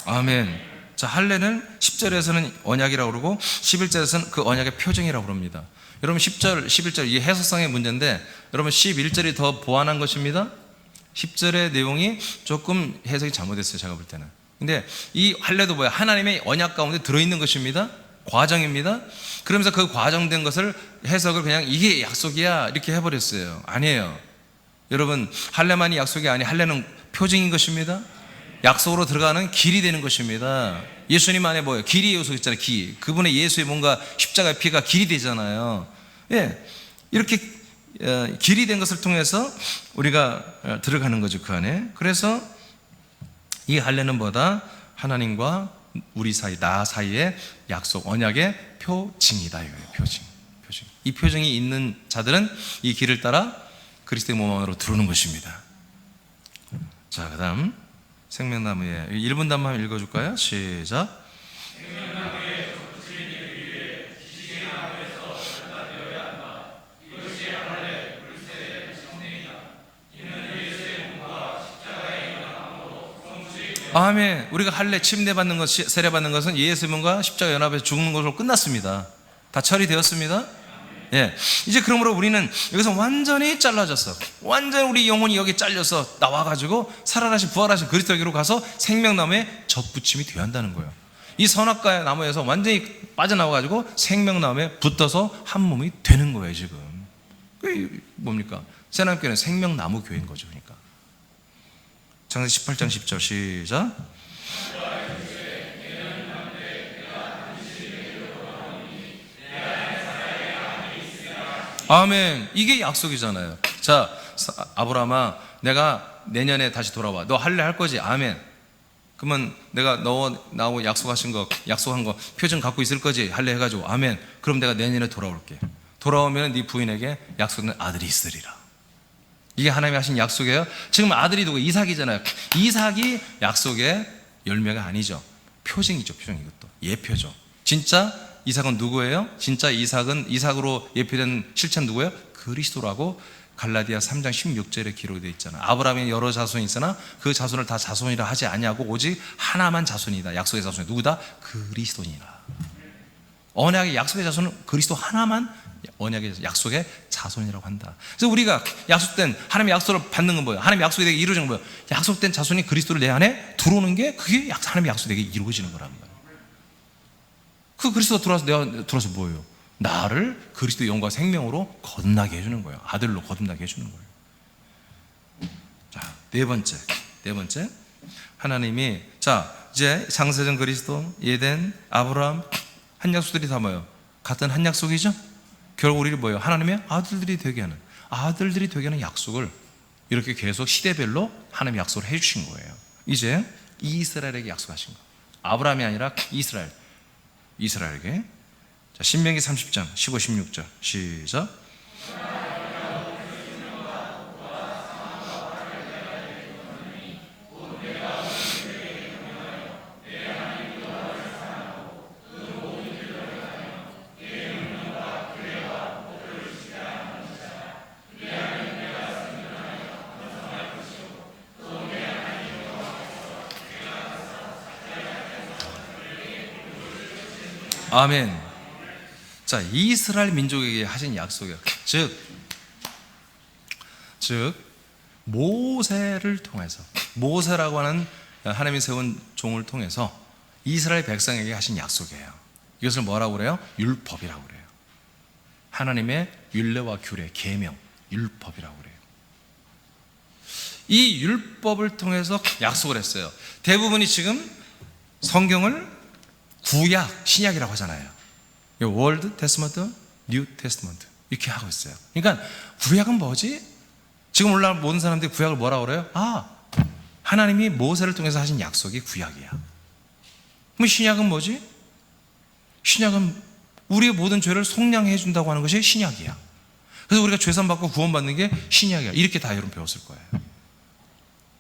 아멘. 자, 할례는 10절에서는 언약이라고 그러고 11절에서는 그 언약의 표징이라고 그럽니다. 여러분 10절, 11절 이 해석상의 문제인데 여러분 11절이 더 보완한 것입니다. 10절의 내용이 조금 해석이 잘못됐어요, 제가 볼 때는. 근데 이 할례도 뭐야? 하나님의 언약 가운데 들어있는 것입니다. 과정입니다. 그러면서 그 과정된 것을 해석을 그냥 이게 약속이야 이렇게 해버렸어요. 아니에요. 여러분, 할례만이 약속이 아니, 할례는 표징인 것입니다. 약속으로 들어가는 길이 되는 것입니다. 예수님 안에 뭐예요? 길이 요소 있잖아요. 길. 그분의 예수의 뭔가 십자가의 피가 길이 되잖아요. 예, 이렇게 길이 된 것을 통해서 우리가 들어가는 거죠, 그 안에. 그래서 이 할례는 뭐다? 하나님과 우리 사이, 나 사이의 약속, 언약의 표징이다 이거예요. 표징. 이 표징이 있는 자들은 이 길을 따라 그리스도의 몸 안으로 들어오는 것입니다. 자, 그 다음 생명나무의 1분 단만 한번 읽어줄까요? 시작. 아멘. 우리가 할례 침례 받는 것, 세례 받는 것은 예수의 몸과 십자가 연합에서 죽는 것으로 끝났습니다. 다 처리되었습니다. 예. 이제 그러므로 우리는 여기서 완전히 잘라졌어. 완전히 우리 영혼이 여기 잘려서 나와가지고 살아나신 부활하신 그리스도에게로 가서 생명나무에 접붙임이 되어야 한다는 거예요. 이 선악과의 나무에서 완전히 빠져나와가지고 생명나무에 붙어서 한 몸이 되는 거예요, 지금. 그게 뭡니까? 새하나님교회는 생명나무 교회인 거죠, 그러니까. 창세기 18장 10절 시작. 아멘. 이게 약속이잖아요. 자, 아브라함아, 내가 내년에 다시 돌아와. 너 할례 할 거지? 아멘. 그러면 내가 나하고 약속한 거 표정 갖고 있을 거지? 할례 해가지고. 아멘. 그럼 내가 내년에 돌아올게. 돌아오면 네 부인에게 약속된 아들이 있으리라. 이게 하나님이 하신 약속이에요. 지금 아들이 누구? 이삭이잖아요. 이삭이 약속의 열매가 아니죠. 표징이죠, 표징. 이것도 예표죠. 진짜 이삭은 누구예요? 진짜 이삭으로 예표된 실체는 누구예요? 그리스도라고 갈라디아 3장 16절에 기록이 되어 있잖아요. 아브라함의 여러 자손이 있으나 그 자손을 다 자손이라 하지 아니하고 오직 하나만 자손이다. 약속의 자손이 누구다? 그리스도니라. 언약의 약속의 자손은 그리스도 하나만 언약의 약속의 자손이라고 한다. 그래서 우리가 약속된 하나님의 약속을 받는 건 뭐예요? 하나님의 약속이 되게 이루어지는 건 뭐예요? 약속된 자손이 그리스도를 내 안에 들어오는 게 그게 하나님의 약속이 되게 이루어지는 거란 말이에요. 그 그리스도 들어와서 뭐예요? 나를 그리스도의 영과 생명으로 거듭나게 해주는 거예요. 아들로 거듭나게 해주는 거예요. 자, 네 번째 하나님이, 자, 이제 창세전 그리스도, 에덴, 아브라함 한 약속들이 다 뭐예요? 같은 한 약속이죠? 결국 우리를 뭐예요? 하나님의 아들들이 되게 하는 약속을 이렇게 계속 시대별로 하나님의 약속을 해주신 거예요. 이제 이스라엘에게 약속하신 거. 아브라함이 아니라 이스라엘. 이스라엘에게. 자, 신명기 30장 15, 16절 시작. 아멘. 자, 이스라엘 민족에게 하신 약속이요. 즉 모세를 통해서, 모세라고 하는 하나님이 세운 종을 통해서 이스라엘 백성에게 하신 약속이에요. 이것을 뭐라고 그래요? 율법이라고 그래요. 하나님의 율례와 규례, 계명, 율법이라고 그래요. 이 율법을 통해서 약속을 했어요. 대부분이 지금 성경을 구약, 신약이라고 하잖아요. 월드 테스먼트, 뉴 테스먼트 이렇게 하고 있어요. 그러니까 구약은 뭐지? 지금 오늘날 모든 사람들이 구약을 뭐라고 그래요? 하나님이 모세를 통해서 하신 약속이 구약이야. 그럼 신약은 뭐지? 신약은 우리의 모든 죄를 속량해 준다고 하는 것이 신약이야. 그래서 우리가 죄산 받고 구원받는 게 신약이야. 이렇게 다 여러분 배웠을 거예요.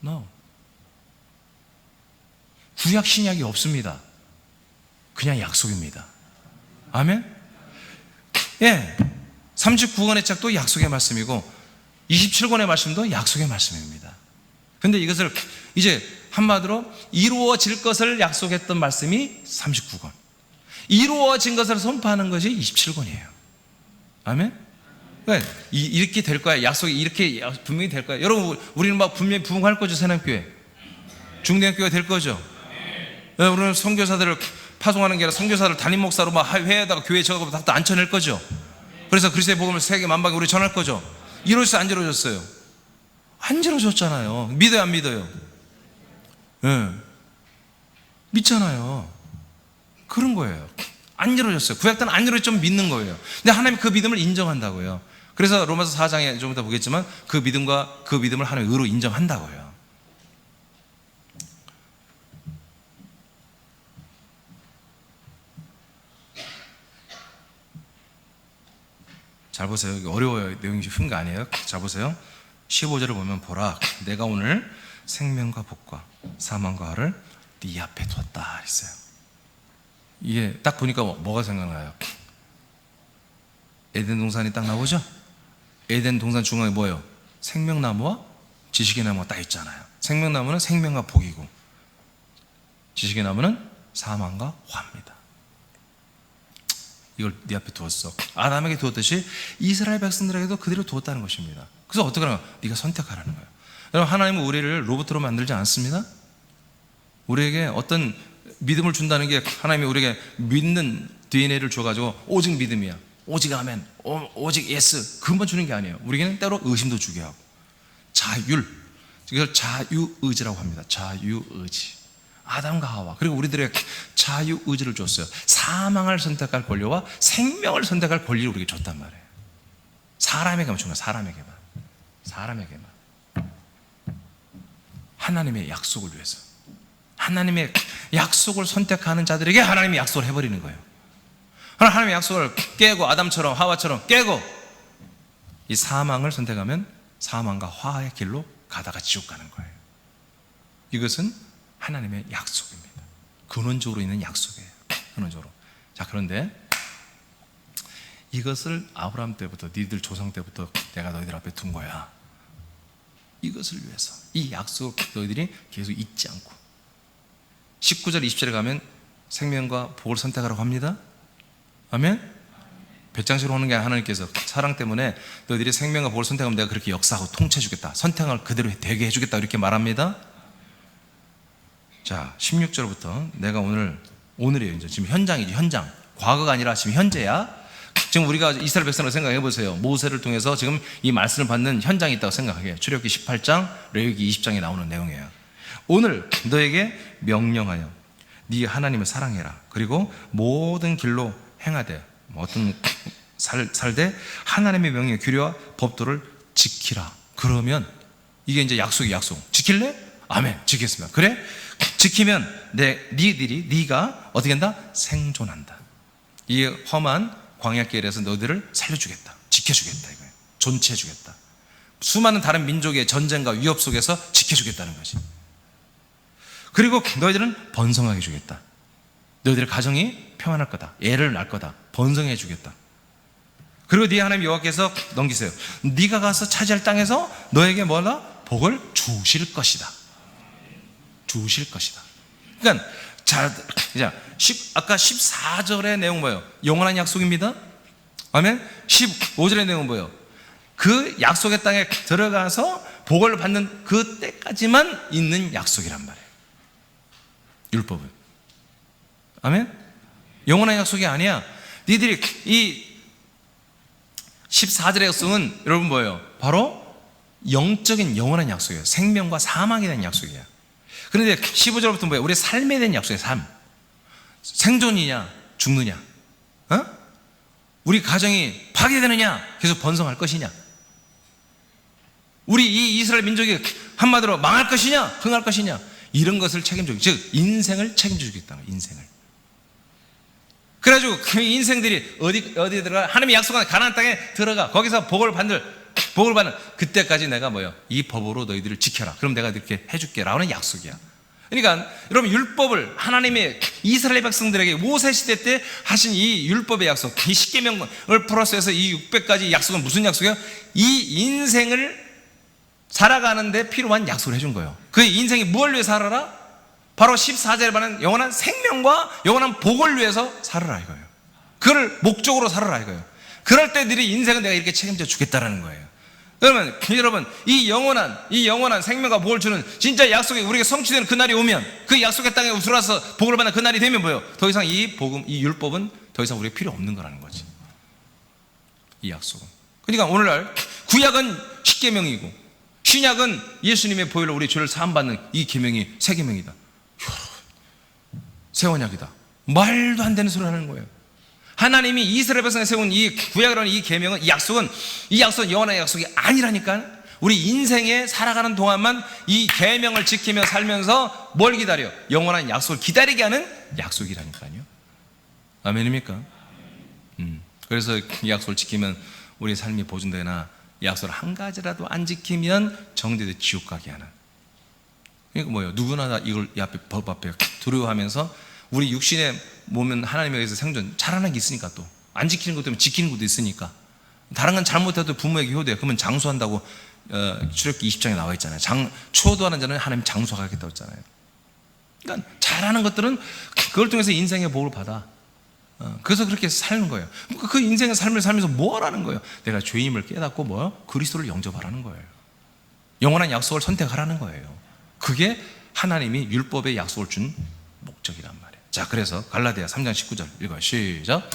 No. 구약, 신약이 없습니다. 그냥 약속입니다. 아멘? 예. 39권의 책도 약속의 말씀이고 27권의 말씀도 약속의 말씀입니다. 근데 이것을 이제 한마디로 이루어질 것을 약속했던 말씀이 39권, 이루어진 것을 선포하는 것이 27권이에요. 아멘? 그러니까 이렇게 될 거야. 약속이 이렇게 분명히 될 거야. 여러분, 우리는 막 분명히 부흥할 거죠. 새남교회, 중대학교가 될 거죠. 우리는 선교사들을 파송하는 게 아니라 선교사를 담임 목사로 막 회에다가 교회 저거 다 앉혀낼 거죠. 그래서 그리스도의 복음을 세계 만방에 우리 전할 거죠. 이루어졌어요, 안 이루어졌어요? 안 이루어졌잖아요. 믿어요, 안 믿어요? 네. 믿잖아요. 그런 거예요. 안 이루어졌어요. 구약 때는 안 이루어졌지만 믿는 거예요. 근데 하나님이 그 믿음을 인정한다고요. 그래서 로마서 4장에 좀 이따 보겠지만 그 믿음을 하나님의 의로 인정한다고요. 잘 보세요. 이게 어려워요. 내용이 쉬운 거 아니에요. 잘 보세요. 15절을 보면 보라, 내가 오늘 생명과 복과 사망과 화를 네 앞에 두었다 했어요. 이게 딱 보니까 뭐가 생각나요? 에덴 동산이 딱 나오죠? 에덴 동산 중앙에 뭐예요? 생명나무와 지식의 나무가 딱 있잖아요. 생명나무는 생명과 복이고 지식의 나무는 사망과 화입니다. 이걸 네 앞에 두었어. 아담에게 두었듯이 이스라엘 백성들에게도 그대로 두었다는 것입니다. 그래서 어떻게 하나? 네가 선택하라는 거예요. 여러분, 하나님은 우리를 로봇으로 만들지 않습니다. 우리에게 어떤 믿음을 준다는 게, 하나님이 우리에게 믿는 DNA를 줘가지고 오직 믿음이야, 오직 아멘, 오직 예스, 그것만 주는 게 아니에요. 우리에게는 때로 의심도 주게 하고 자율, 이걸 자유의지라고 합니다. 자유의지. 아담과 하와, 그리고 우리들에게 자유의지를 줬어요. 사망을 선택할 권리와 생명을 선택할 권리를 우리에게 줬단 말이에요. 사람에게만 준 거예요. 사람에게만. 하나님의 약속을 위해서, 하나님의 약속을 선택하는 자들에게 하나님의 약속을 해버리는 거예요. 하나님의 약속을 깨고, 아담처럼 하와처럼 깨고 이 사망을 선택하면 사망과 화의 길로 가다가 지옥 가는 거예요. 이것은 하나님의 약속입니다. 근원적으로 있는 약속이에요. 근원적으로. 자, 그런데 이것을 아브라함 때부터, 니들 조상 때부터 내가 너희들 앞에 둔 거야. 이것을 위해서, 이 약속을 너희들이 계속 잊지 않고. 19절 20절에 가면 생명과 복을 선택하라고 합니다. 아멘? 배짱식으로 오는 게 하나님께서 사랑 때문에 너희들이 생명과 복을 선택하면 내가 그렇게 역사하고 통치해 주겠다, 선택을 그대로 되게 해주겠다, 이렇게 말합니다. 자, 16절부터 내가 오늘이에요. 이제 지금 현장이지, 현장. 과거가 아니라 지금 현재야. 지금 우리가 이스라엘 백성을 생각해 보세요. 모세를 통해서 지금 이 말씀을 받는 현장이 있다고 생각해요. 출애굽기 18장, 레위기 20장에 나오는 내용이에요. 오늘 너에게 명령하여 네 하나님을 사랑해라. 그리고 모든 길로 행하되, 어떤 살되 하나님의 명령의 규례와 법도를 지키라. 그러면 이게 이제 약속이 약속. 지킬래? 아멘. 지키겠습니다. 그래? 지키면 네가 어떻게 한다? 생존한다. 이 험한 광야길에서 너희들을 살려주겠다, 지켜주겠다, 이거예요. 존치해주겠다. 수많은 다른 민족의 전쟁과 위협 속에서 지켜주겠다는 것이. 그리고 너희들은 번성하게 주겠다. 너희들의 가정이 평안할 거다, 애를 낳을 거다, 번성해 주겠다. 그리고 네 하나님 여호와께서 넘기세요. 네가 가서 차지할 땅에서 너에게 뭐라? 복을 주실 것이다. 주실 것이다. 그러니까 자, 아까 14절의 내용 뭐예요? 영원한 약속입니다. 아멘. 15절의 내용은 뭐예요? 그 약속의 땅에 들어가서 복을 받는 그 때까지만 있는 약속이란 말이에요. 율법은. 아멘. 영원한 약속이 아니야. 니들이 이 14절의 약속은 여러분 뭐예요? 바로 영적인 영원한 약속이에요. 생명과 사망에 대한 약속이야. 그런데 15절부터 뭐예요? 우리의 삶에 대한 약속이에요. 삶. 생존이냐 죽느냐, 우리 가정이 파괴되느냐 계속 번성할 것이냐, 우리 이 이스라엘 민족이 한마디로 망할 것이냐 흥할 것이냐, 이런 것을 책임져주고, 즉 인생을 책임져주겠다는 거예요. 인생을. 그래가지고 그 인생들이 어디 들어가? 하나님의 약속한 가나안 땅에 들어가. 거기서 복을 받는 그때까지 내가 뭐예요? 이 법으로 너희들을 지켜라. 그럼 내가 이렇게 해줄게 라는 약속이야. 그러니까 여러분, 율법을 하나님의 이스라엘 백성들에게 모세 시대 때 하신 이 율법의 약속, 이 십계명을 플러스해서 이 600가지 약속은 무슨 약속이에요? 이 인생을 살아가는데 필요한 약속을 해준 거예요. 그 인생이 무엇을 위해 살아라? 바로 14절에 말하는 영원한 생명과 영원한 복을 위해서 살아라 이거예요. 그걸 목적으로 살아라 이거예요. 그럴 때 너희 인생은 내가 이렇게 책임져 주겠다라는 거예요. 그러면 여러분, 이 영원한 생명과 복을 주는 진짜 약속이 우리에게 성취되는 그날이 오면, 그 약속의 땅에 들어와서 복을 받는 그날이 되면 뭐예요? 더 이상 이 복음, 이 율법은 더 이상 우리에게 필요 없는 거라는 거지. 이 약속은. 그러니까 오늘날 구약은 십계명이고 신약은 예수님의 보혈로 우리 죄를 사함받는 이 계명이 새 계명이다. 새 언약이다. 말도 안 되는 소리를 하는 거예요. 하나님이 이스라엘 백성에 세운 이 구약이라는 이 계명은, 이 약속은 영원한 약속이 아니라니까. 우리 인생에 살아가는 동안만 이 계명을 지키며 살면서 뭘 기다려? 영원한 약속을 기다리게 하는 약속이라니까요. 아멘입니까? 그래서 이 약속을 지키면 우리 삶이 보존되나, 이 약속을 한 가지라도 안 지키면 정죄돼 지옥 가게 하는. 그러니까 뭐예요? 누구나 다 이걸 이 앞에, 법 앞에 두려워하면서 우리 육신의 몸은 하나님에 의해서 생존 잘하는 게 있으니까, 또 안 지키는 것 때문에 지키는 것도 있으니까. 다른 건 잘못해도 부모에게 효도해. 그러면 장수한다고 출애굽기 20장에 나와 있잖아요. 초도하는 자는 하나님 장수하겠다고 했잖아요. 그러니까 잘하는 것들은 그걸 통해서 인생의 복을 받아. 그래서 그렇게 사는 거예요. 그 인생의 삶을 살면서 뭐 하라는 거예요? 내가 죄임을 깨닫고 뭐요? 그리스도를 영접하라는 거예요. 영원한 약속을 선택하라는 거예요. 그게 하나님이 율법의 약속을 준 목적이란 말이에요. 자, 그래서 갈라디아 3장 19절 읽어요. 시작.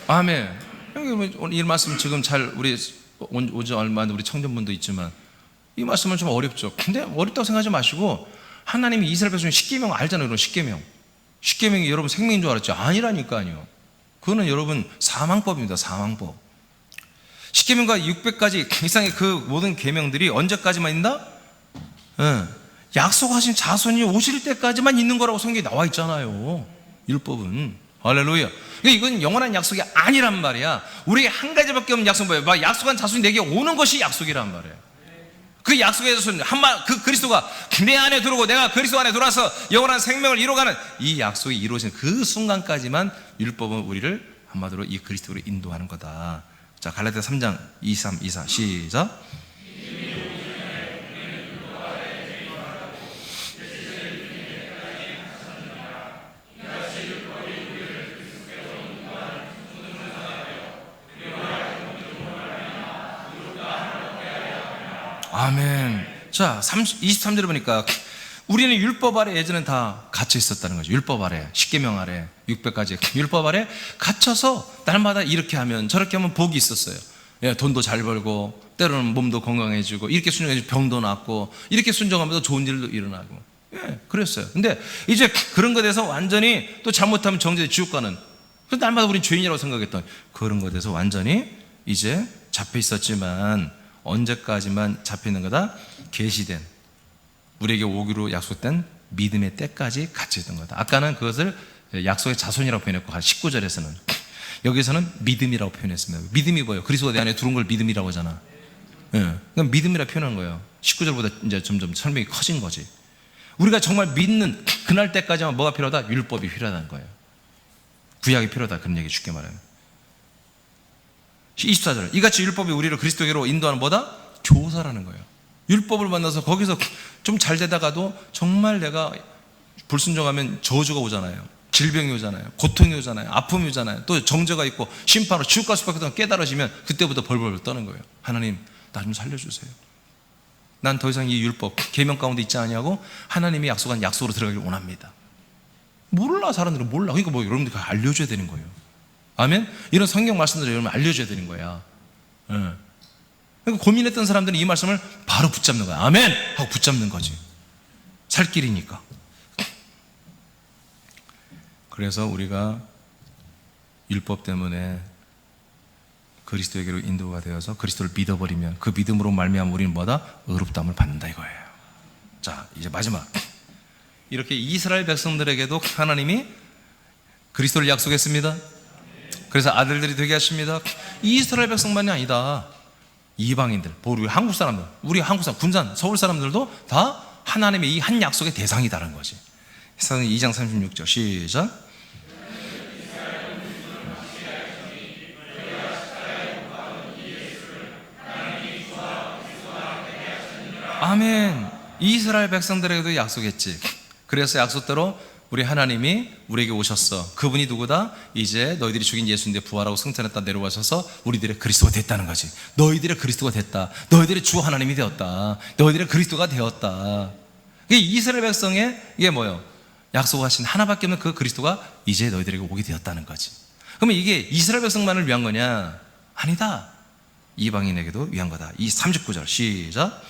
아멘. 이 말씀 지금 잘 우리 오지 얼마 우리 청년분도 있지만 이 말씀은 좀 어렵죠. 근데 어렵다고 생각하지 마시고, 하나님이 이스라엘 백성 십계명 알잖아요. 여러분, 십계명이 여러분 생명인 줄 알았죠? 아니라니까요. 그거는 여러분 사망법입니다. 사망법. 십계명과 600가지 이상의 그 모든 계명들이 언제까지만 있나? 약속하신 자손이 오실 때까지만 있는 거라고 성경에 나와 있잖아요. 율법은. 할렐루야. 이건 영원한 약속이 아니란 말이야. 우리에게 한 가지밖에 없는 약속은 뭐예요? 약속한 자손이 내게 오는 것이 약속이란 말이에요. 그 약속의 자손, 그 그리스도가 내 안에 들어오고 내가 그리스도 안에 들어와서 영원한 생명을 이뤄가는 이 약속이 이루어지는 그 순간까지만 율법은 우리를 한마디로 이 그리스도로 인도하는 거다. 자, 갈라디아 3장 23, 24 시작. 아멘. 자, 23절에 보니까 우리는 율법 아래 예전엔 다 갇혀 있었다는 거죠. 율법 아래, 십계명 아래, 600가지 율법 아래 갇혀서 날마다 이렇게 하면 저렇게 하면 복이 있었어요. 예, 돈도 잘 벌고 때로는 몸도 건강해지고, 이렇게 순종해서 병도 낫고, 이렇게 순종하면서 좋은 일도 일어나고, 예, 그랬어요. 근데 이제 그런 것에 대해서 완전히 또 잘못하면 정죄돼 지옥 가는, 날마다 우린 죄인이라고 생각했던 그런 것에 대해서 완전히 이제 잡혀 있었지만 언제까지만 잡혀 있는 거다? 계시된, 우리에게 오기로 약속된 믿음의 때까지 갇혀 있던 거다. 아까는 그것을 약속의 자손이라고 표현했고 19절에서는, 여기서는 믿음이라고 표현했습니다. 믿음이 뭐예요? 그리스도 내 안에 들어온 걸 믿음이라고 하잖아. 그러니까 믿음이라 표현한 거예요. 19절보다 이제 점점 설명이 커진 거지. 우리가 정말 믿는 그날 때까지만 뭐가 필요하다? 율법이 필요하다는 거예요. 구약이 필요하다, 그런 얘기 쉽게 말하면. 24절, 이같이 율법이 우리를 그리스도께로 인도하는 뭐다? 교사라는 거예요. 율법을 만나서 거기서 좀 잘 되다가도 정말 내가 불순종하면 저주가 오잖아요. 질병이 오잖아요. 고통이 오잖아요. 아픔이 오잖아요. 또 정죄가 있고 심판으로 지옥 갈 수밖에 없다는 깨달아지면 그때부터 벌벌 떠는 거예요. 하나님, 나 좀 살려주세요. 난 더 이상 이 율법 계명 가운데 있지 않냐고 하나님이 약속한 약속으로 들어가기를 원합니다. 몰라, 사람들은 몰라. 그러니까 뭐 여러분들 알려줘야 되는 거예요. 아멘? 이런 성경 말씀들을 여러분 알려줘야 되는 거야. 그러니까 고민했던 사람들은 이 말씀을 바로 붙잡는 거야. 아멘! 하고 붙잡는 거지. 살 길이니까. 그래서 우리가 율법 때문에 그리스도에게로 인도가 되어서 그리스도를 믿어버리면 그 믿음으로 말미암아 우리는 뭐다? 의롭다함을 받는다 이거예요. 자, 이제 마지막. 이렇게 이스라엘 백성들에게도 하나님이 그리스도를 약속했습니다. 그래서 아들들이 되게 하십니다. 이스라엘 백성만이 아니다. 이방인들, 우리 한국 사람들, 우리 한국 사람, 군산, 서울 사람들도 다 하나님의 이 한 약속의 대상이다라는 거지. 사도행 2장 36절 시작. 아멘. 이스라엘 백성들에게도 약속했지. 그래서 약속대로 우리 하나님이 우리에게 오셨어. 그분이 누구다? 이제 너희들이 죽인 예수인데 부활하고 승천했다 내려와셔서 우리들의 그리스도가 됐다는 거지. 너희들의 그리스도가 됐다. 너희들의 주 하나님이 되었다. 너희들의 그리스도가 되었다. 이게 이스라엘 백성의 이게 뭐예요? 약속하신 하나밖에 없는 그 그리스도가 이제 너희들에게 오게 되었다는 거지. 그러면 이게 이스라엘 백성만을 위한 거냐? 아니다. 이방인에게도 위한 거다. 이 39절 시작.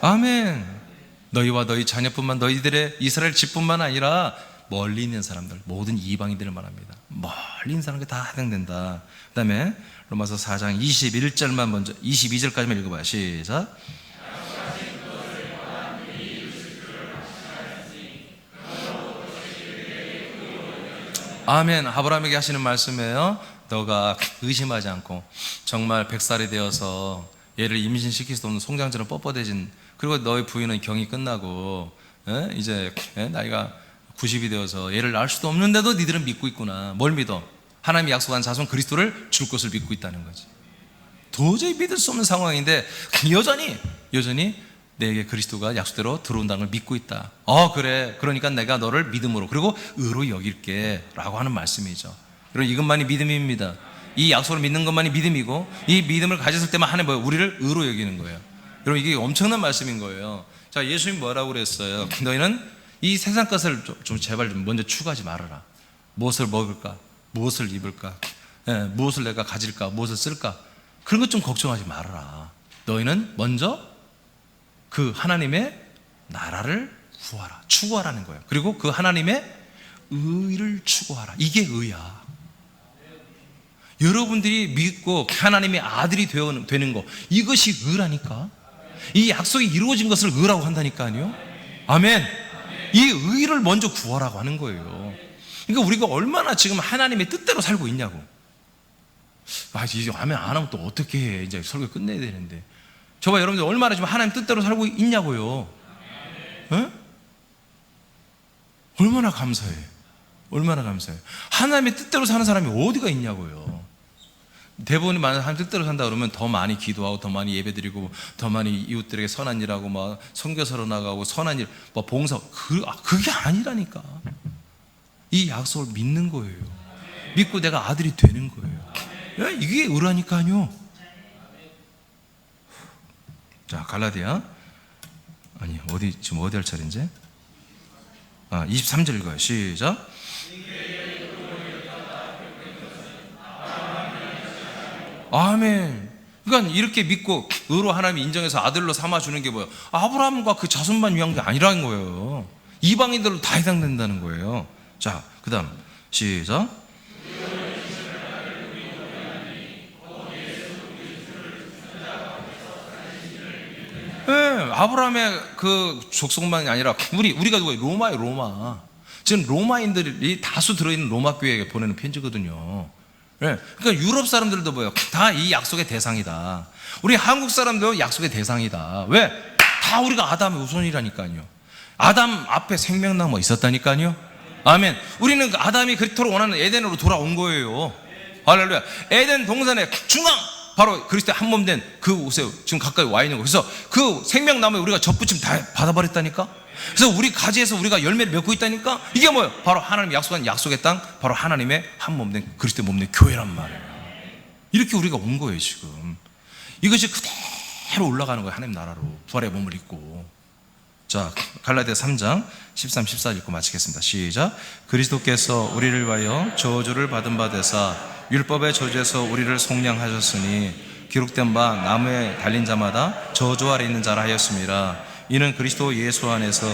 아멘. 너희와 너희 자녀뿐만, 너희들의 이스라엘 집뿐만 아니라 멀리 있는 사람들, 모든 이방인들을 말합니다. 멀리 있는 사람에게 다 해당된다. 그 다음에 로마서 4장 21절만 먼저 22절까지만 읽어봐요. 시작. 아멘. 아브라함에게 하시는 말씀이에요. 너가 의심하지 않고 정말 100살이 되어서 얘를 임신시킬 수 없는 송장처럼 뻣뻣해진, 그리고 너의 부인은 경이 끝나고 이제 나이가 90이 되어서 얘를 낳을 수도 없는데도 니들은 믿고 있구나. 뭘 믿어? 하나님이 약속한 자손 그리스도를 줄 것을 믿고 있다는 거지. 도저히 믿을 수 없는 상황인데 여전히 내게 그리스도가 약속대로 들어온다는 걸 믿고 있다. 그래, 그러니까 내가 너를 믿음으로 그리고 의로 여길게 라고 하는 말씀이죠. 여러분, 이것만이 믿음입니다. 이 약속을 믿는 것만이 믿음이고, 이 믿음을 가졌을 때만 하나님 뭐예요? 우리를 의로 여기는 거예요. 여러분, 이게 엄청난 말씀인 거예요. 자, 예수님 뭐라고 그랬어요? 너희는 이 세상 것을 좀 제발 좀 먼저 추구하지 말아라. 무엇을 먹을까? 무엇을 입을까? 무엇을 내가 가질까? 무엇을 쓸까? 그런 것 좀 걱정하지 말아라. 너희는 먼저 그 하나님의 나라를 구하라. 추구하라는 거예요. 그리고 그 하나님의 의를 추구하라. 이게 의야. 여러분들이 믿고 하나님의 아들이 되는 거, 이것이 의라니까. 이 약속이 이루어진 것을 의라고 한다니까요. 아멘. 이 의를 먼저 구하라고 하는 거예요. 그러니까 우리가 얼마나 지금 하나님의 뜻대로 살고 있냐고. 이제 아멘 안 하면 또 어떻게 해? 이제 설교 끝내야 되는데. 저봐, 여러분들 얼마나 지금 하나님 뜻대로 살고 있냐고요. 얼마나 감사해. 얼마나 감사해. 하나님의 뜻대로 사는 사람이 어디가 있냐고요. 대부분이 만약 하나님 뜻대로 산다 그러면 더 많이 기도하고 더 많이 예배드리고 더 많이 이웃들에게 선한 일하고 막 선교사로 나가고 선한 일, 막 봉사, 그게 아니라니까. 이 약속을 믿는 거예요. 믿고 내가 아들이 되는 거예요. 이게 의라니까요. 자, 갈라디아 지금 어디 할 차례인지? 23절 읽어요. 시작. 아멘. 그러니까 이렇게 믿고 의로 하나님이 인정해서 아들로 삼아주는 게 뭐예요? 아브라함과 그 자손만 위한 게 아니라는 거예요. 이방인들로 다 해당된다는 거예요. 자, 그 다음 시작. 네, 아브라함의 그 족속만이 아니라 우리가 누구예요? 로마예요, 로마. 지금 로마인들이 다수 들어있는 로마 교회에 보내는 편지거든요. 네, 그러니까 유럽 사람들도 뭐예요? 다 이 약속의 대상이다. 우리 한국 사람도 약속의 대상이다. 왜? 다 우리가 아담의 후손이라니까요. 아담 앞에 생명나무가 있었다니까요. 아멘. 우리는 그 아담이 그토록 원하는 에덴으로 돌아온 거예요. 할렐루야. 에덴 동산의 중앙, 바로 그리스도의 한 몸 된 그 곳에 지금 가까이 와 있는 거. 그래서 그 생명나무에 우리가 접붙임 다 받아버렸다니까. 그래서 우리 가지에서 우리가 열매를 맺고 있다니까. 이게 뭐예요? 바로 하나님이 약속한 약속의 땅, 바로 하나님의 한 몸 된 그리스도의 몸 된 교회란 말이에요. 이렇게 우리가 온 거예요 지금. 이것이 그대로 올라가는 거예요. 하나님 나라로 부활의 몸을 입고. 자, 갈라디아 3장 13, 14 읽고 마치겠습니다. 시작. 그리스도께서 우리를 위하여 저주를 받은 바 되사 율법의 저주에서 우리를 속량하셨으니 기록된 바 나무에 달린 자마다 저주 아래 있는 자라 하였습니다. 이는 그리스도 예수 안에서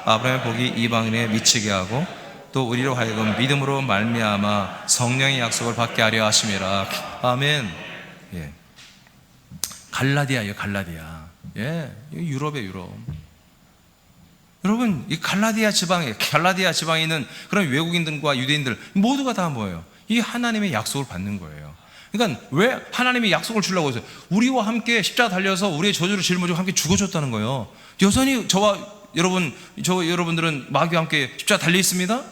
아브라함의 복이 이방인에 미치게 하고 또 우리로 하여금 믿음으로 말미암아 성령의 약속을 받게 하려 하심이라. 아멘. 예. 갈라디아예요, 갈라디아. 예, 유럽이에요, 유럽. 여러분, 이 갈라디아 지방에 있는 그런 외국인들과 유대인들 모두가 다 뭐예요? 이 하나님의 약속을 받는 거예요. 그러니까 왜 하나님이 약속을 주려고 했어요? 우리와 함께 십자가 달려서 우리의 저주를 짊어지고 함께 죽어줬다는 거예요. 여전히 여러분들은 마귀와 함께 십자가 달려 있습니다.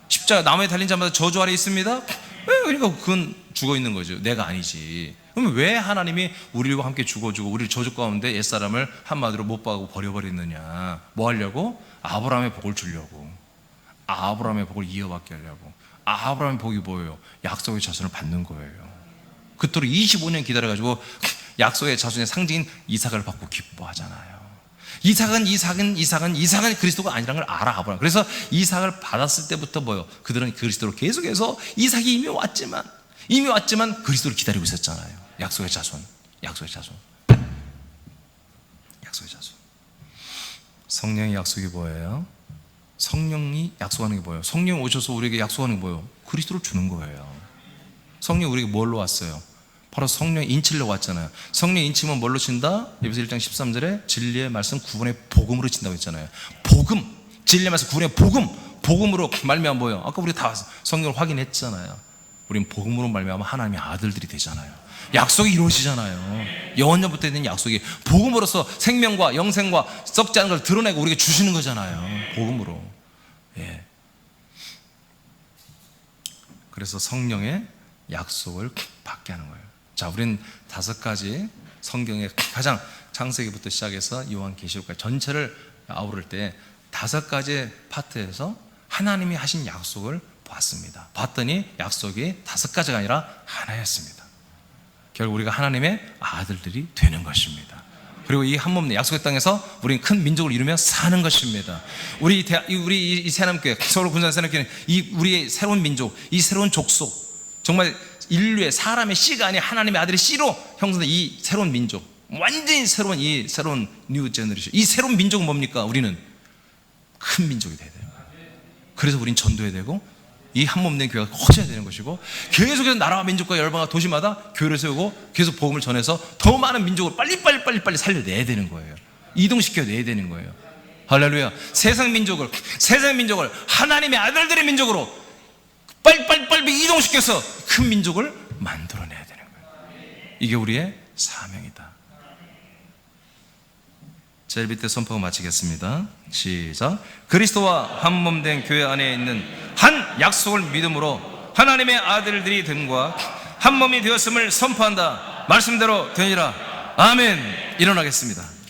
십자가 나무에 달린 자마다 저주 아래 있습니다. 왜? 그러니까 그건 죽어 있는 거죠. 내가 아니지. 그러면 왜 하나님이 우리와 함께 죽어주고 우리를 저주 가운데 옛사람을 한마디로 못 박고 버려버렸느냐? 뭐 하려고? 아브라함의 복을 주려고. 아브라함의 복을 이어받게 하려고. 아브라함의 복이 뭐예요? 약속의 자손을 받는 거예요. 그토록 25년 기다려가지고 약속의 자손의 상징인 이삭을 받고 기뻐하잖아요. 이삭은 그리스도가 아니라는 걸 알아, 아브라함. 그래서 이삭을 받았을 때부터 뭐예요? 그들은 그리스도로 계속해서 이삭이 이미 왔지만 그리스도를 기다리고 있었잖아요. 약속의 자손. 성령의 약속이 뭐예요? 성령이 약속하는 게 뭐예요? 성령 오셔서 우리에게 약속하는 게 뭐예요? 그리스도를 주는 거예요. 성령 우리에게 뭘로 왔어요? 바로 성령 인치려고 왔잖아요. 성령 인치면 뭘로 친다? 에베소 1장 13절에 진리의 말씀 구원의 복음으로 친다고 했잖아요. 복음, 진리의 말씀 구원의 복음으로 말미암아 뭐예요? 아까 우리 다 성경을 확인했잖아요. 우린 복음으로 말미암아 하나님의 아들들이 되잖아요. 약속이 이루어지잖아요. 영원전부터 있는 약속이 복음으로서 생명과 영생과 썩지 않은 걸 드러내고 우리에게 주시는 거잖아요. 복음으로. 예. 그래서 성령의 약속을 받게 하는 거예요. 자, 우린 5가지 성경의 가장 창세기부터 시작해서 요한계시록까지 전체를 아우를 때 5가지 파트에서 하나님이 하신 약속을 봤습니다. 봤더니 약속이 5가지가 아니라 하나였습니다. 결국 우리가 하나님의 아들들이 되는 것입니다. 그리고 이 한 몸 내 약속의 땅에서 우리는 큰 민족을 이루며 사는 것입니다. 우리 이 새남교회, 서울 군산 새남교회는 우리의 새로운 민족, 이 새로운 족속, 정말 인류의 사람의 씨가 아닌 하나님의 아들의 씨로 형성된 이 새로운 민족, 완전히 새로운 뉴 제너레이션, 이 새로운 민족은 뭡니까? 우리는 큰 민족이 돼야 돼요. 그래서 우린 전도해야 되고 이 한 몸 된 교회가 커져야 되는 것이고 계속해서 나라와 민족과 열방과 도시마다 교회를 세우고 계속 복음을 전해서 더 많은 민족을 빨리 살려내야 되는 거예요. 이동시켜내야 되는 거예요. 할렐루야. 세상 민족을 하나님의 아들들의 민족으로 빨리 이동시켜서 큰 민족을 만들어내야 되는 거예요. 이게 우리의 사명이다. 제일 밑에 선포하고 마치겠습니다. 시작. 그리스도와 한 몸 된 교회 안에 있는 한 약속을 믿음으로 하나님의 아들들이 됨과 한 몸이 되었음을 선포한다. 말씀대로 되니라. 아멘. 일어나겠습니다.